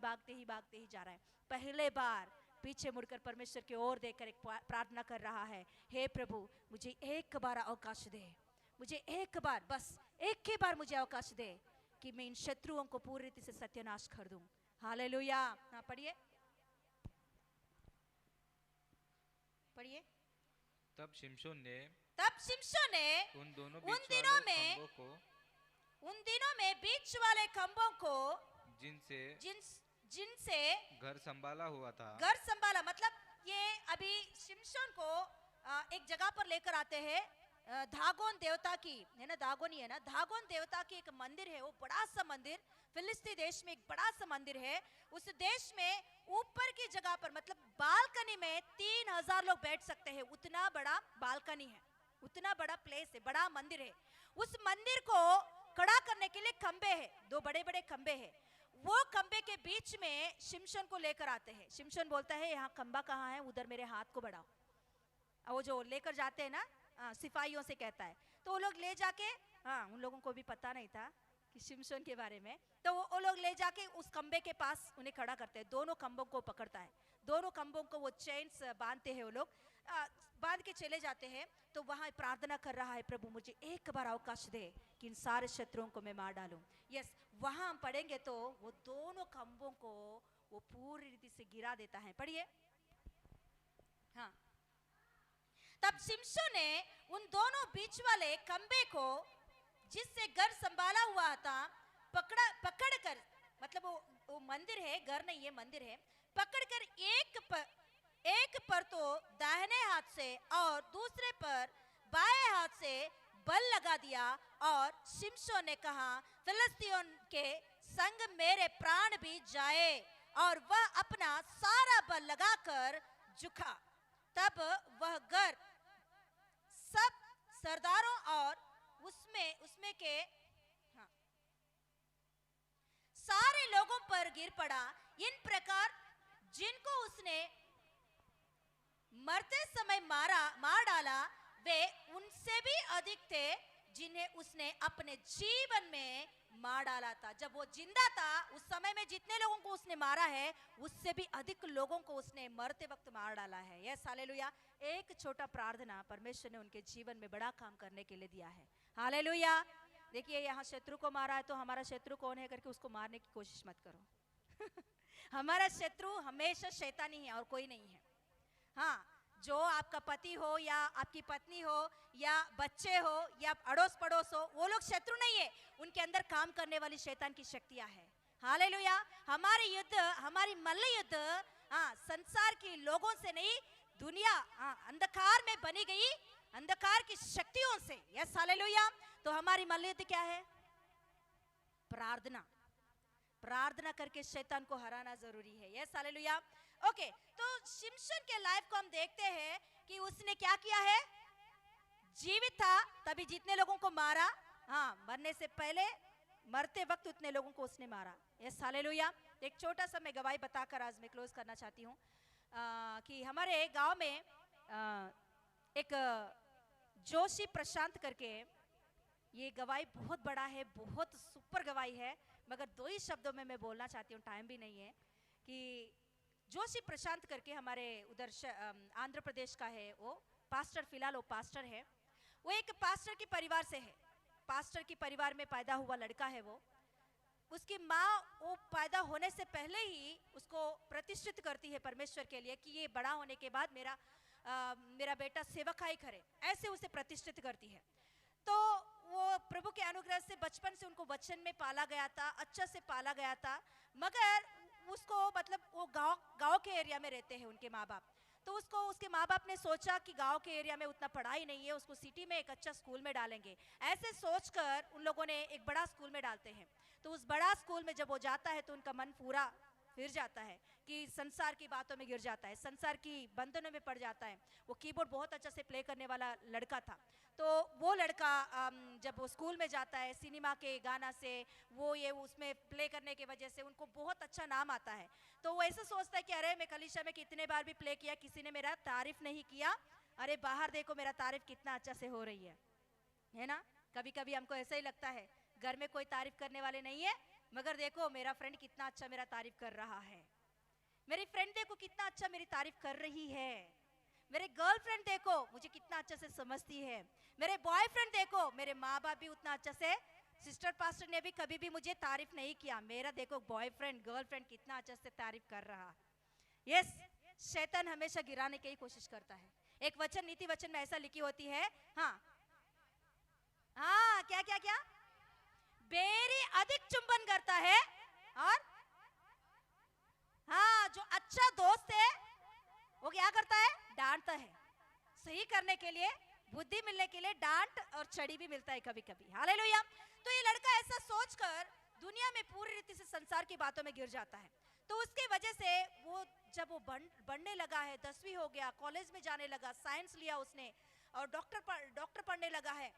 जा रहा है। पहले बार पीछे मुड़कर परमेश्वर की ओर देखकर एक प्रार्थना कर रहा है, हे प्रभु मुझे एक बार अवकाश दे, मुझे एक बार, बस एक ही बार मुझे अवकाश दे कि मैं इन शत्रुओं को पूरी रीति से सत्यानाश कर दूं। हालेलुया। हाँ पढ़िए। तब शिमशोन ने उन दिनों में बीच वाले खंभों को जिनसे घर संभाला हुआ था, मतलब ये अभी शिमशोन को एक जगह पर लेकर आते हैं, दागोन देवता की, है ना, दागोन ही है ना, दागोन देवता की एक मंदिर है, वो बड़ा सा मंदिर फिलिस्ती देश में एक बड़ा सा मंदिर है। उस देश में ऊपर की जगह पर मतलब बालकनी में 3000 लोग बैठ सकते हैं, उतना बड़ा बालकनी है, उतना बड़ा प्लेस है, बड़ा मंदिर है। उस मंदिर को खड़ा करने के लिए खंबे हैं, 2 बड़े बड़े खंबे हैं। वो खंबे के बीच में शिमशोन को लेकर आते हैं। शिमशोन बोलता है यहाँ खंबा कहाँ है, उधर मेरे हाथ को बढ़ाओ। वो जो लेकर जाते हैं ना सिपाहियों से कहता है, तो वो लोग ले जाके, उन लोगों को भी पता नहीं था कि शिमशोन के बारे में, तो वो लोग ले जाके उस खंबे के पास उन्हें खड़ा करते हैं। दोनों खंबों को पकड़ता है, दोनों खंबों को वो चेन्स बांधते हैं, वो लोग बांध के चले जाते हैं। तो वहां प्रार्थना कर रहा है, प्रभु मुझे एक बार अवकाश दे कि इन सारे शत्रुओं को मैं मार डालूं। यस, वहां हम पढ़ेंगे तो वो दोनों खंबों को वो पूरी रीति से गिरा देता है। पढ़िए। हाँ, तब शिमशोन ने उन दोनों बीच वाले खंबे को जिससे घर संभाला हुआ था पकड़कर, मतलब वो मंदिर है, घर नहीं है मंदिर है, पकड़कर एक पर तो दाहिने हाथ से और दूसरे पर बाएं हाथ से बल लगा दिया। और शिमशोन ने कहा, फिलिस्तियों के संग मेरे प्राण भी जाए। और वह अपना सारा बल लगाकर झुका। तब वह गर सब सरदारों और उसमें के सारे लोगों पर गिर पड़ा। इन प्रकार जिनको उसने मरते समय मार डाला, वे उनसे भी अधिक थे जिन्हें उसने अपने जीवन में मार डाला था। जब वो जिंदा था उस समय में जितने लोगों को उसने मारा है, उससे भी अधिक लोगों को उसने मरते वक्त मार डाला है। Yes hallelujah. एक छोटा प्रार्थना परमेश्वर ने उनके जीवन में बड़ा काम करने के लिए दिया है। हालेलुया। देखिए यहाँ शत्रु को मारा है, तो हमारा शत्रु कौन है करके उसको मारने की कोशिश मत करो। हमारा शत्रु हमेशा शैतान ही है और कोई नहीं है। हाँ, जो आपका पति हो या आपकी पत्नी हो या बच्चे हो या अड़ोस पड़ोस हो, वो लोग शत्रु नहीं है। उनके अंदर काम करने वाली शैतान की शक्तियां हैं। हालेलुया। हमारे युद्ध, हमारी मल्ल युद्ध संसार के लोगों से नहीं, दुनिया अंधकार में बनी गई अंधकार की शक्तियों से। Yes hallelujah. तो हमारी मल्ल युद्ध क्या है? प्रार्थना। प्रार्थना करके शैतान को हराना जरूरी है। Yes hallelujah. ओके, तो शिमशोन के लाइफ को हम देखते हैं कि उसने क्या किया है। जीवित था तभी जितने लोगों को मारा, मरने से पहले मरते वक्त उतने लोगों को उसने मारा। Yes hallelujah. एक छोटा सा मैं गवाही बताकर आज मैं क्लोज करना चाहती हूँ कि हमारे गांव में एक जोशी प्रशांत करके, ये गवाही बहुत बड़ा है, बहुत सुपर गवाही है, मगर दो ही शब्दों में मैं बोलना चाहती हूँ, टाइम भी नहीं है। कि जोशी प्रशांत करके हमारे उधर आंध्र प्रदेश का है वो पास्टर, फिलहाल वो पास्टर है। वो एक पास्टर की परिवार से है। पास्टर की परिवार में पैदा हुआ लड़का है वो। उसकी माँ वो पैदा होने से पहले ही उसको प्रतिष्ठित करती है परमेश्वर के लिए कि ये बड़ा होने के बाद मेरा बेटा सेवकाई करे, ऐसे उसे प्रतिष्ठित करती है। तो वो प्रभु के अनुग्रह से बचपन से उनको वचन में पाला गया था, अच्छा से पाला गया था। मगर उसको मतलब वो गांव के एरिया में रहते हैं उनके माँ बाप, तो उसके माँ बाप ने सोचा कि गांव के एरिया में उतना पढ़ाई नहीं है, उसको सिटी में एक अच्छा स्कूल में डालेंगे। ऐसे सोचकर उन लोगों ने एक बड़ा स्कूल में डालते हैं। तो उस बड़ा स्कूल में जब वो जाता है तो उनका मन पूरा फिर जाता है कि संसार की बातों में गिर जाता है, संसार की बंधनों में पड़ जाता है। वो कीबोर्ड बहुत अच्छा से प्ले करने वाला लड़का था। तो वो लड़का जब वो स्कूल में जाता है, सिनेमा के गाना से वो उसमें प्ले करने की वजह से उनको बहुत अच्छा नाम आता है। तो वो ऐसा सोचता है कि अरे मैं कलीसिया में कितने बार भी प्ले किया, किसी ने मेरा तारीफ नहीं किया, अरे बाहर देखो मेरा तारीफ कितना अच्छा से हो रही है ना। कभी कभी हमको ऐसा ही लगता है, घर में कोई तारीफ करने वाले नहीं है, मगर देखो मेरा फ्रेंड कितना अच्छा मेरा तारीफ कर रहा है, मेरी फ्रेंड देखो कितना अच्छा मेरी तारीफ कर रही है, मेरे गर्लफ्रेंड देखो मुझे कितना अच्छा से समझती है, मेरे बॉयफ्रेंड देखो, मेरे माँ बाप भी उतना अच्छा से, सिस्टर पास्टर ने भी कभी भी मुझे तारीफ नहीं किया, मेरा देखो बॉयफ्रेंड गर्लफ्रेंड कितना अच्छा से तारीफ कर रहा। यस, शैतान हमेशा गिराने की कोशिश करता है। एक वचन, नीति वचन में ऐसा लिखी होती है, हाँ क्या क्या क्या, बेरी अधिक चुंबन करता है और जो अच्छा दोस्त है वो क्या करता है, डांटता है। सही करने के लिए, बुद्धि मिलने के लिए डांट और छड़ी भी मिलता है कभी कभी। हालेलुया। तो ये लड़का ऐसा सोचकर दुनिया में पूरी रीति से संसार की बातों में गिर जाता है। तो उसके वजह से वो जब वो बढ़ने लगा है, 10वीं हो गया, कॉलेज में जाने लगा, साइंस लिया उसने और डॉक्टर पढ़ने लगा है।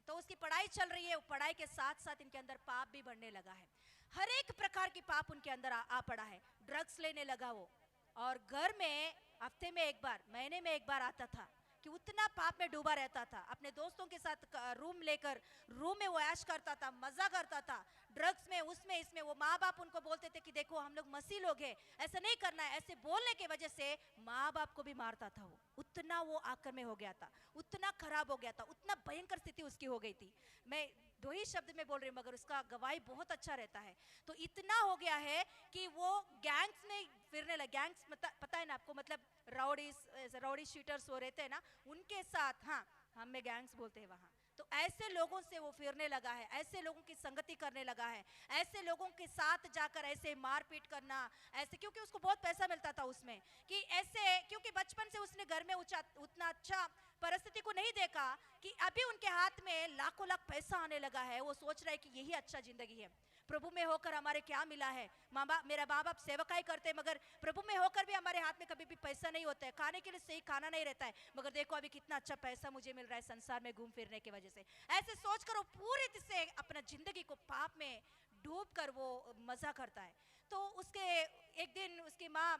तो उसकी पढ़ाई चल रही है, पढ़ाई के साथ साथ इनके अंदर पाप भी बढ़ने लगा है। हर एक प्रकार की पाप उनके अंदर आ पड़ा है। ड्रग्स लेने लगा वो, और घर में हफ्ते में एक बार, महीने में एक बार आता था कि उतना पाप में डूबा रहता था। अपने दोस्तों के साथ रूम लेकर रूम में वो ऐश करता था, मजा करता था, ड्रग्स में, उसमें इसमें। वो माँ बाप उनको बोलते थे कि देखो हम लोग मसीह लोग हैं, ऐसा नहीं करना है। ऐसे बोलने की वजह से माँ बाप को भी मारता था वो। उतना वो आकर में हो गया था, उतना खराब हो गया था, उतना भयंकर स्थिति उसकी हो गई थी। मैं 2 ही शब्द में बोल रही हूँ, मगर उसका गवाही बहुत अच्छा रहता है। तो इतना हो गया है कि वो गैंग्स में फिरने लगा। गैंग्स पता है ना आपको, मतलब राउडी शूटर्स वो रहते हैं ना, उनके साथ, हाँ हम में गैंग्स बोलते हैं वहाँ, तो ऐसे लोगों से वो फिरने लगा है, ऐसे लोगों की संगति करने लगा है, ऐसे लोगों के साथ जाकर ऐसे मारपीट करना, ऐसे, क्योंकि उसको बहुत पैसा मिलता था उसमें, कि ऐसे, क्योंकि बचपन से उसने घर में उतना अच्छा परिस्थिति को नहीं देखा कि अभी उनके हाथ में लाखों लाख पैसा आने लगा है, वो सोच रहा है कि यही अच्छा जिंदगी है। प्रभु में होकर हमारे क्या मिला है, मेरा माँ बाप सेवकाई करते हैं, मगर प्रभु में होकर भी हमारे हाथ में कभी भी पैसा नहीं होता है, खाने के लिए सही खाना नहीं रहता है, मगर देखो अभी कितना अच्छा पैसा मुझे मिल रहा है संसार में घूम फिरने की वजह से। ऐसे सोचकर वो पूरी तरह से अपना जिंदगी को पाप में डूब कर वो मजा करता है। तो उसके एक दिन उसकी माँ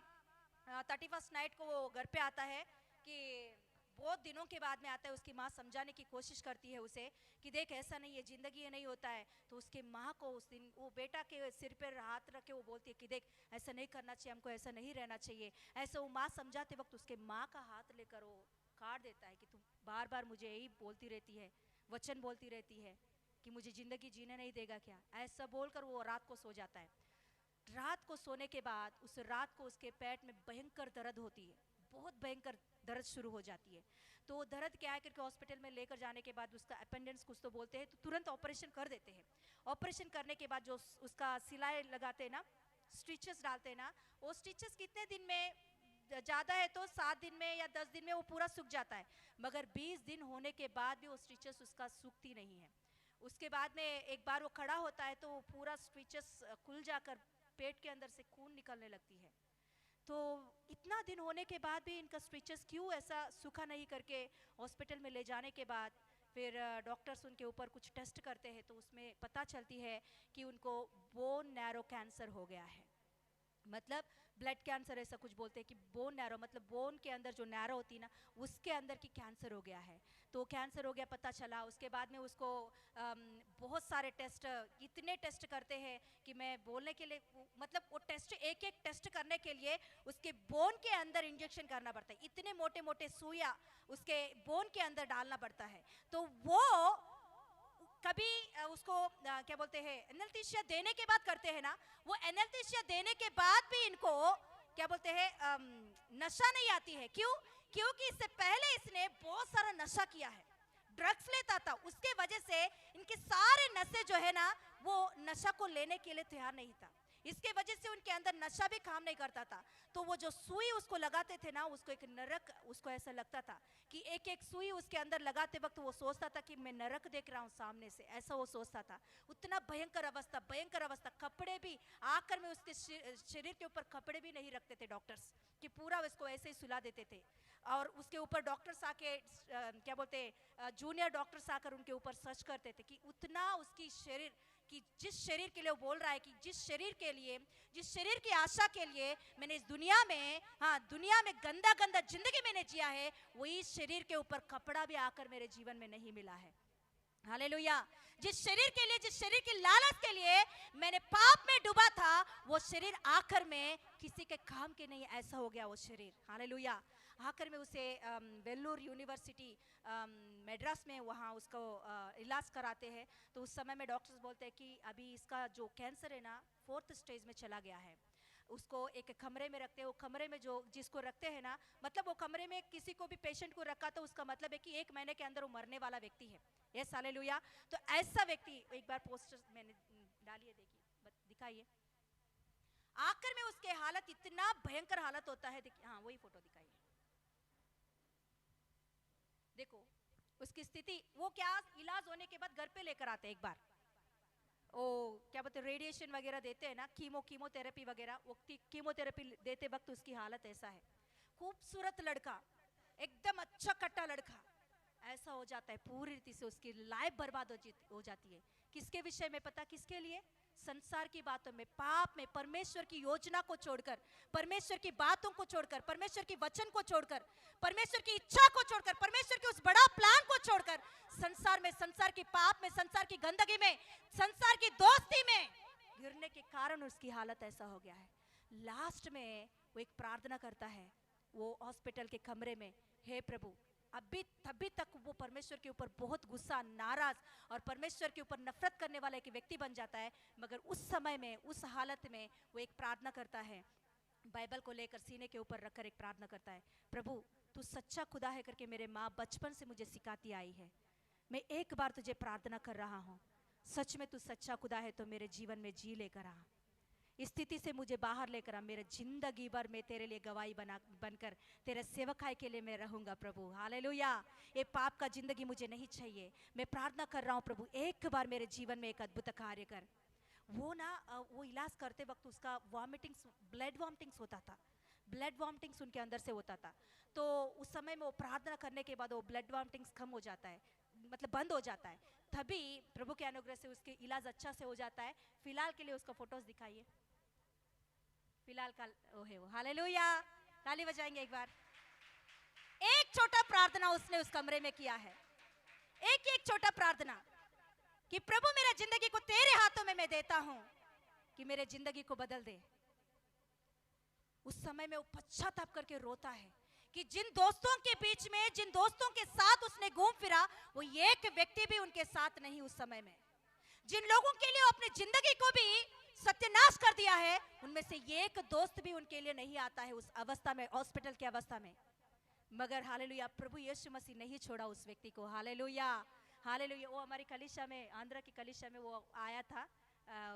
31st नाइट को वो घर पे आता है, कि बहुत दिनों के बाद में आता है। उसकी माँ समझाने की कोशिश करती है उसे कि देख ऐसा नहीं है, जिंदगी ये नहीं होता है। तो उसके माँ को उस दिन वो बेटा के सिर पर हाथ रख के वो बोलती है कि देख ऐसा नहीं करना चाहिए, हमको ऐसा नहीं रहना चाहिए। ऐसे वो माँ समझाते वक्त उसके माँ का हाथ लेकर वो काट देता है कि तुम बार बार मुझे यही बोलती रहती है, वचन बोलती रहती है कि मुझे जिंदगी जीने नहीं देगा क्या। ऐसा बोलकर वो रात को सो जाता है। रात को सोने के बाद उस रात को उसके पेट में भयंकर दर्द होती है, बहुत भयंकर दर्द शुरू हो जाती है। तो दर्द क्या है करके हॉस्पिटल में लेकर जाने के बाद उसका अपेंडिक्स कुछ तो बोलते हैं, तो तुरंत ऑपरेशन कर देते हैं। ऑपरेशन करने के बाद जो उसका सिलाई लगाते हैं ना, स्टिचेस डालते हैं ना, वो स्टिचेस कितने दिन में, ज़्यादा है तो 7 दिन में या 10 दिन में वो पूरा सूख जाता है, मगर 20 दिन होने के बाद भी वो स्टिचेस उसका सूखती नहीं है। उसके बाद में एक बार वो खड़ा होता है तो वो पूरा स्टिचेस खुल जाकर पेट के अंदर से खून निकलने लगती है। तो इतना दिन होने के बाद भी इनका स्टिचेस क्यों ऐसा सूखा नहीं करके हॉस्पिटल में ले जाने के बाद फिर डॉक्टर्स उनके ऊपर कुछ टेस्ट करते हैं, तो उसमें पता चलती है कि उनको बोन नैरो कैंसर हो गया है। मतलब ब्लड कैंसर ऐसा कुछ बोलते हैं कि बोन नैरो, मतलब बोन के अंदर जो नैरो होती है ना, उसके अंदर की कैंसर हो गया है। तो कैंसर हो गया पता चला। उसके बाद में उसको बहुत सारे टेस्ट, इतने टेस्ट करते हैं कि मैं बोलने के लिए, मतलब वो टेस्ट एक एक टेस्ट करने के लिए उसके बोन के अंदर इंजेक्शन करना पड़ता है, इतने मोटे मोटे सुइयां उसके बोन के अंदर डालना पड़ता है। तो वो कभी उसको क्या बोलते हैं, एनेस्थीसिया देने के बाद करते हैं ना, वो एनेस्थीसिया देने के बाद भी इनको क्या बोलते हैं, नशा नहीं आती है। क्यों? क्योंकि इससे पहले इसने बहुत सारा नशा किया है, ड्रग्स लेता था, उसके वजह से इनके सारे नशे जो है ना, वो नशा को लेने के लिए तैयार नहीं था। इसके वजह से उनके अंदर नशा भी काम नहीं करता था। तो वो जो सुई उसको लगाते थे ना, उसको एक नरक, उसको ऐसा लगता था कि एक एक सुई उसके अंदर लगाते वक्त वो सोचता था कि मैं नरक देख रहा हूँ सामने से, ऐसा वो सोचता था। उतना भयंकर अवस्था, भयंकर अवस्था। कपड़े भी आकर में उसके शरीर के ऊपर कपड़े भी नहीं रखते थे डॉक्टर्स, कि पूरा उसको ऐसे ही सुला देते थे। और उसके ऊपर डॉक्टर्स आके क्या बोलते, जूनियर डॉक्टर्स आकर उनके ऊपर सर्च करते थे कि उतना उसकी शरीर, कि जिस शरीर के लिए वो बोल रहा है, कि जिस शरीर के लिए, जिस शरीर की आशा के लिए मैंने इस दुनिया में, हाँ दुनिया में गंदा गंदा जिंदगी मैंने जिया है, वही शरीर के ऊपर कपड़ा भी आकर मेरे जीवन में नहीं मिला है। हालेलुया। जिस शरीर के लिए, जिस शरीर की लालच के लिए मैंने पाप में डूबा था, वो शरीर आखिर में किसी के काम के नहीं, ऐसा हो गया वो शरीर। हालेलुया। आखिर में उसे वेल्लोर यूनिवर्सिटी मद्रास में वहाँ उसको इलाज कराते हैं। तो उस समय में डॉक्टर्स बोलते हैं कि अभी इसका जो कैंसर है ना 4th स्टेज में चला गया है। उसको एक कमरे में रखते हैं। वो कमरे में जो जिसको रखते हैं ना, मतलब वो कमरे में किसी को भी पेशेंट को रखा तो उसका मतलब है कि 1 महीने के अंदर वो मरने वाला व्यक्ति है। Yes hallelujah. तो ऐसा व्यक्ति, एक बार पोस्टर मैंने डाली है, देखिए, दिखाइए। आखिर में उसके हालत, इतना भयंकर हालत होता है, देखिए, हाँ वही फोटो दिखाइए। देखो उसकी स्थिति, वो क्या इलाज होने के बाद घर पे लेकर आते हैं एक बार, ओ क्या बोलते हैं, रेडिएशन वगैरह देते हैं ना, कीमोथेरेपी वगैरह, वो कीमोथेरेपी देते वक्त उसकी हालत ऐसा है। खूबसूरत लड़का, एकदम अच्छा कट्टा लड़का, ऐसा हो जाता है, पूरी रीति से उसकी लाइफ बर्बाद हो जाती है। किसके विषय में? पता किसके लिए? संसार की बातों में, पाप में, परमेश्वर की योजना को छोड़कर, परमेश्वर की बातों को छोड़कर, परमेश्वर की वचन को छोड़कर, परमेश्वर की इच्छा को छोड़कर, परमेश्वर के उस बड़ा प्लान को छोड़कर, संसार में, संसार की पाप में, संसार की गंदगी में, संसार की दोस्ती में गिरने के कारण उसकी हालत ऐसा हो गया है। लास्ट में वो एक प्रार्थना करता है, वो हॉस्पिटल के कमरे में, हे प्रभु, अभी तक वो परमेश्वर के ऊपर बहुत गुस्सा, नाराज और परमेश्वर के ऊपर नफरत करने वाला एक व्यक्ति बन जाता है। मगर उस समय में, उस हालत में वो एक प्रार्थना करता है, बाइबल को लेकर सीने के ऊपर रखकर एक प्रार्थना करता है, प्रभु तू सच्चा खुदा है करके मेरे माँ बचपन से मुझे सिखाती आई है। मैं एक बार तुझे प्रार्थना कर रहा हूँ, सच में तू सच्चा खुदा है तो मेरे जीवन में जी लेकर आ, इस स्थिति से मुझे बाहर लेकर आ, मेरे जिंदगी भर मैं तेरे लिए गवाही बनकर तेरे सेवकाई के लिए मैं रहूंगा प्रभु। हालेलुया। ये पाप का जिंदगी मुझे नहीं चाहिए। मैं प्रार्थना कर रहा हूँ प्रभु, एक बार मेरे जीवन में एक अद्भुत कार्य कर। वो इलाज करते वक्त उसका वॉमिटिंग्स, ब्लड वॉमिटिंग्स होता था, ब्लड वॉमिटिंग्स उनके अंदर से होता था। तो उस समय में वो प्रार्थना करने के बाद वो ब्लड वॉमिटिंग्स कम हो जाता है, मतलब बंद हो जाता है। तभी प्रभु के अनुग्रह से उसके इलाज अच्छा से हो जाता है। फिलहाल के लिए उसका फोटोज दिखाइए, फिलहाल का वो है वो। हालेलुया, ताली बजाएंगे एक बार। एक छोटा प्रार्थना उसने उस कमरे में किया है, एक छोटा प्रार्थना कि प्रभु मेरा जिंदगी को तेरे हाथों में मैं देता हूं कि मेरे जिंदगी को बदल दे। उस समय में वो पश्चाताप करके रोता है कि जिन दोस्तों के बीच में, जिन दोस्तों के साथ उसने घूम फिरा, वो एक व्यक्ति भी उनके साथ नहीं उस समय में। जिन लोगों के लिए अपनी जिंदगी को भी सत्यानाश कर दिया है, उनमें से एक दोस्त भी उनके लिए नहीं आता है उस अवस्था में, हॉस्पिटल की अवस्था में। मगर हालेलुया, प्रभु यीशु मसीह नहीं छोड़ा उस व्यक्ति को। Hallelujah, hallelujah. वो हमारी कलीसिया में, आंध्र की कलीसिया में वो आया था,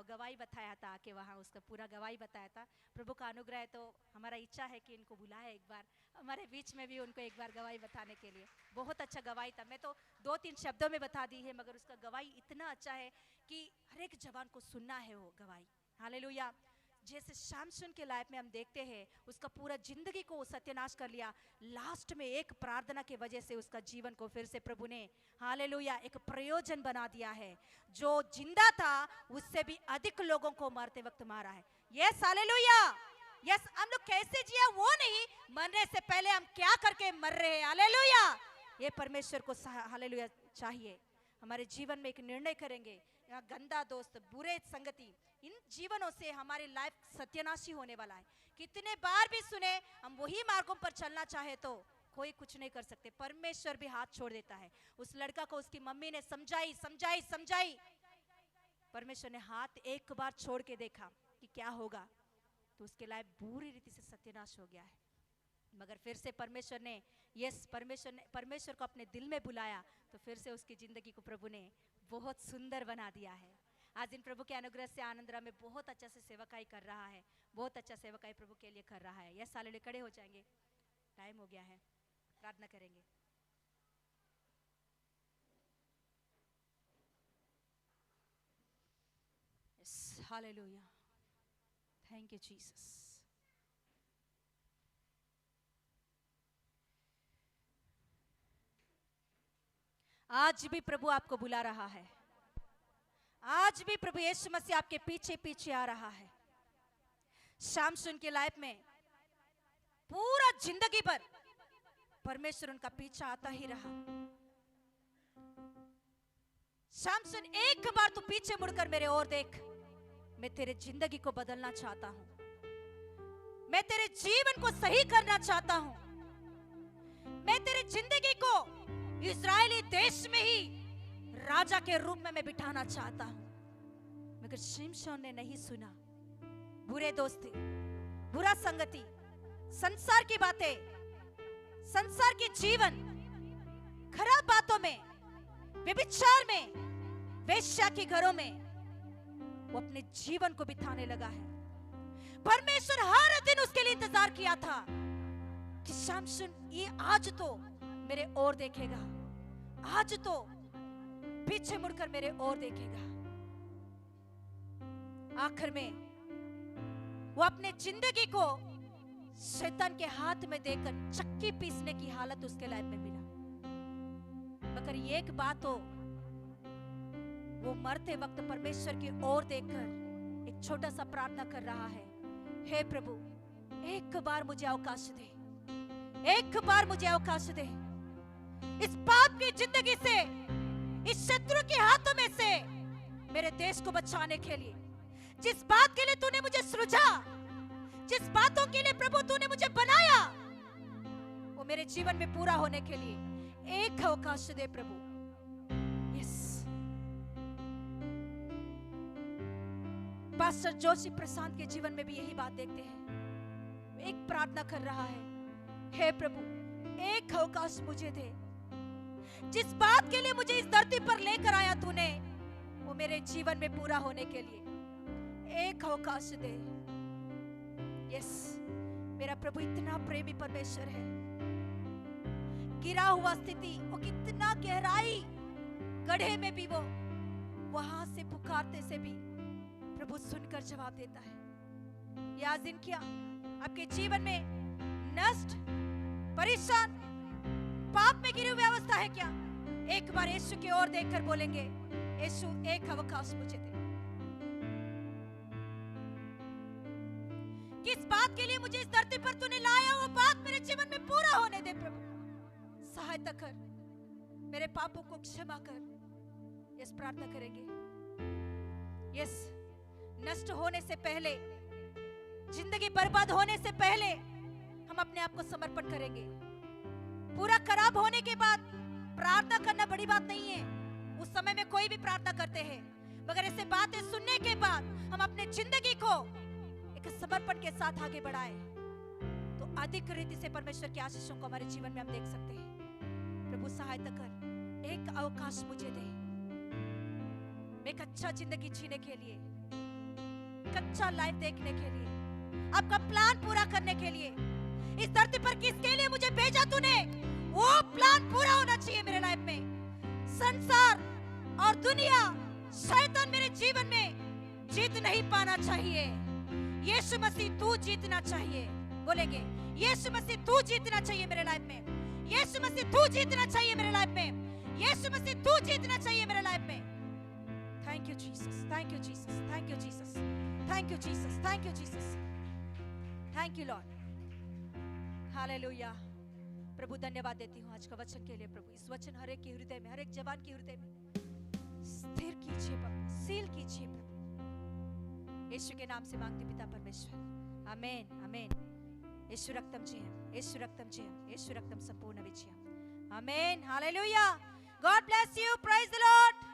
गवाही बताया था कि वहाँ उसका पूरा गवाही बताया था। प्रभु का अनुग्रह है तो हमारा इच्छा है कि इनको बुलाए एक बार हमारे बीच में भी, उनको एक बार गवाही बताने के लिए। बहुत अच्छा गवाही था। मैं तो 2-3 शब्दों में बता दी है, मगर उसका गवाही इतना अच्छा है कि हर एक जवान को सुनना है वो गवाही। हालेलुया। जैसे शामसन के लाइफ में हम देखते हैं, उसका पूरा जिंदगी को सत्यानाश कर लिया, लास्ट में एक प्रार्थना के वजह से उसका जीवन को फिर से प्रभु ने हालेलुया एक प्रयोजन बना दिया है। जो जिंदा था उससे भी अधिक लोगों को मरते वक्त मारा है। Yes, hallelujah. यस, हम लोग कैसे जिया वो नहीं, मरने से पहले हम क्या करके मर रहे हैं। हालेलुया। ये परमेश्वर को हालेलुया चाहिए। हमारे जीवन में एक निर्णय करेंगे, यहाँ गंदा दोस्त, बुरे संगति, इन जीवनों से हमारी लाइफ सत्यानाशी होने वाला है। कितने बार भी सुने, हम वही मार्गों पर चलना चाहे तो कोई कुछ नहीं कर सकते, परमेश्वर भी हाथ छोड़ देता है। उस लड़का को उसकी मम्मी ने समझाई समझाई समझाई, परमेश्वर ने हाथ एक बार छोड़ के देखा कि क्या होगा, तो उसके लाइफ बुरी रीति से सत्यानाश हो गया है। मगर फिर से परमेश्वर ने परमेश्वर को अपने दिल में बुलाया, तो फिर से उसकी जिंदगी को प्रभु ने बहुत सुंदर बना दिया है। आज इन प्रभु के अनुग्रह से आनंदरा में बहुत अच्छा से सेवकाई कर रहा है, बहुत अच्छा सेवकाई प्रभु के लिए कर रहा है। Yes, hallelujah. खड़े हो जाएंगे, टाइम हो गया है, प्रार्थना करेंगे। Yes, hallelujah. Thank you Jesus. आज भी प्रभु आपको बुला रहा है, आज भी प्रभु यीशु मसीह आपके पीछे पीछे आ रहा है। शामसन की लाइफ में पूरा जिंदगी भर परमेश्वर उनका पीछा आता ही रहा। शामसन, एक बार तू पीछे मुड़कर मेरे ओर देख, मैं तेरे जिंदगी को बदलना चाहता हूं, मैं तेरे जीवन को सही करना चाहता हूं, मैं तेरे जिंदगी को इजरायली देश में ही राजा के रूप में मैं बिठाना चाहता हूं। मगर शिमशोन ने नहीं सुना। बुरे दोस्ती, बुरा संगति, संसार की बातें, संसार के जीवन, खराब बातों में, व्यभिचार में, वेश्या के घरों में वो अपने जीवन को बिताने लगा है। परमेश्वर हर दिन उसके लिए इंतजार किया था कि शामसन ये आज तो मेरे ओर देखेगा, आज तो पीछे मुड़कर मेरे ओर देखेगा। आखिर में वो अपने जिंदगी को शैतान के हाथ में देकर चक्की पीसने की हालत उसके लाइफ में मिला। मगर एक बात हो, वो मरते वक्त परमेश्वर की ओर देखकर एक छोटा सा प्रार्थना कर रहा है, हे प्रभु एक बार मुझे अवकाश दे, एक बार मुझे अवकाश दे, इस पाप की जिंदगी से, इस शत्रु के हाथों में से मेरे देश को बचाने के लिए, जिस बात के लिए तूने मुझे सृजा, जिस बातों के लिए प्रभु तूने मुझे बनाया, वो मेरे जीवन में पूरा होने के लिए एक अवकाश दे प्रभु। यस, पास्टर जोशी प्रशांत के जीवन में भी यही बात देखते हैं। एक प्रार्थना कर रहा है, हे प्रभु एक अवकाश मुझे दे, जिस बात के लिए मुझे इस धरती पर लेकर आया तूने, वो मेरे जीवन में पूरा होने के लिए एक अवकाश दे। यस, मेरा प्रभु इतना प्रेमी परमेश्वर है। गिरा हुआ स्थिति, वो कितना गहराई गड्ढे में भी वो वहां से पुकारते से भी प्रभु सुनकर जवाब देता है। ये आज दिन क्या आपके जीवन में नष्ट, परेशान, पाप में गिरी हुई अवस्था है क्या? एक बार यीशु की ओर देखकर बोलेंगे, यीशु एक अवकाश मुझे दे। किस बात के लिए मुझे इस धरती पर तूने लाया, वो बात मेरे जीवन में पूरा होने दे प्रभु। सहायता कर, मेरे पापों को क्षमा कर। यस, प्रार्थना करेंगे। यस, नष्ट होने से पहले, जिंदगी बर्बाद होने से पहले हम अपने आप को समर्पण करेंगे। पूरा खराब होने के बाद प्रार्थना करना बड़ी बात नहीं है। उस समय में कोई भी प्रार्थना करते हैं, मगर ऐसे बातें सुनने के बाद हम अपने जिंदगी को एक समर्पण के साथ आगे बढ़ाए तो अधिक रीति से परमेश्वर की आशीषों को हमारे जीवन में हम देख सकते हैं। प्रभु सहायता कर, एक अवकाश मुझे दे। मैं एक अच्छा जिंदगी जीने के लिए, एक अच्छा लाइफ देखने के लिए, आपका प्लान पूरा करने के लिए, इस धरती पर किसके लिए मुझे भेजा तूने, वो प्लान पूरा होना चाहिए मेरे लाइफ में। संसार और दुनिया, शैतान मेरे जीवन में जीत नहीं पाना चाहिए। यीशु मसीह तू जीतना चाहिए। बोलेंगे, यीशु मसीह तू जीतना चाहिए मेरे लाइफ में। यीशु मसीह तू जीतना चाहिए मेरे लाइफ में। यीशु मसीह तू जीतना चाहिए मेरे लाइफ में। Thank you Jesus, thank you Jesus, thank you Jesus, thank you Jesus, thank you Jesus, thank you Lord. Hallelujah. प्रभु धन्यवाद देती हूँ आज का वचन के लिए। प्रभु इस वचन हर एक के हृदय में, हर एक जवान के हृदय में स्थिर कीजिए प्रभु, सील कीजिए प्रभु। यीशु के नाम से मांगते पिता परमेश्वर, आमेन, आमेन। यीशु रक्तम जयम, यीशु रक्तम जयम, यीशु रक्तम संपूर्ण विजयम, amen, hallelujah. God bless you, praise the Lord.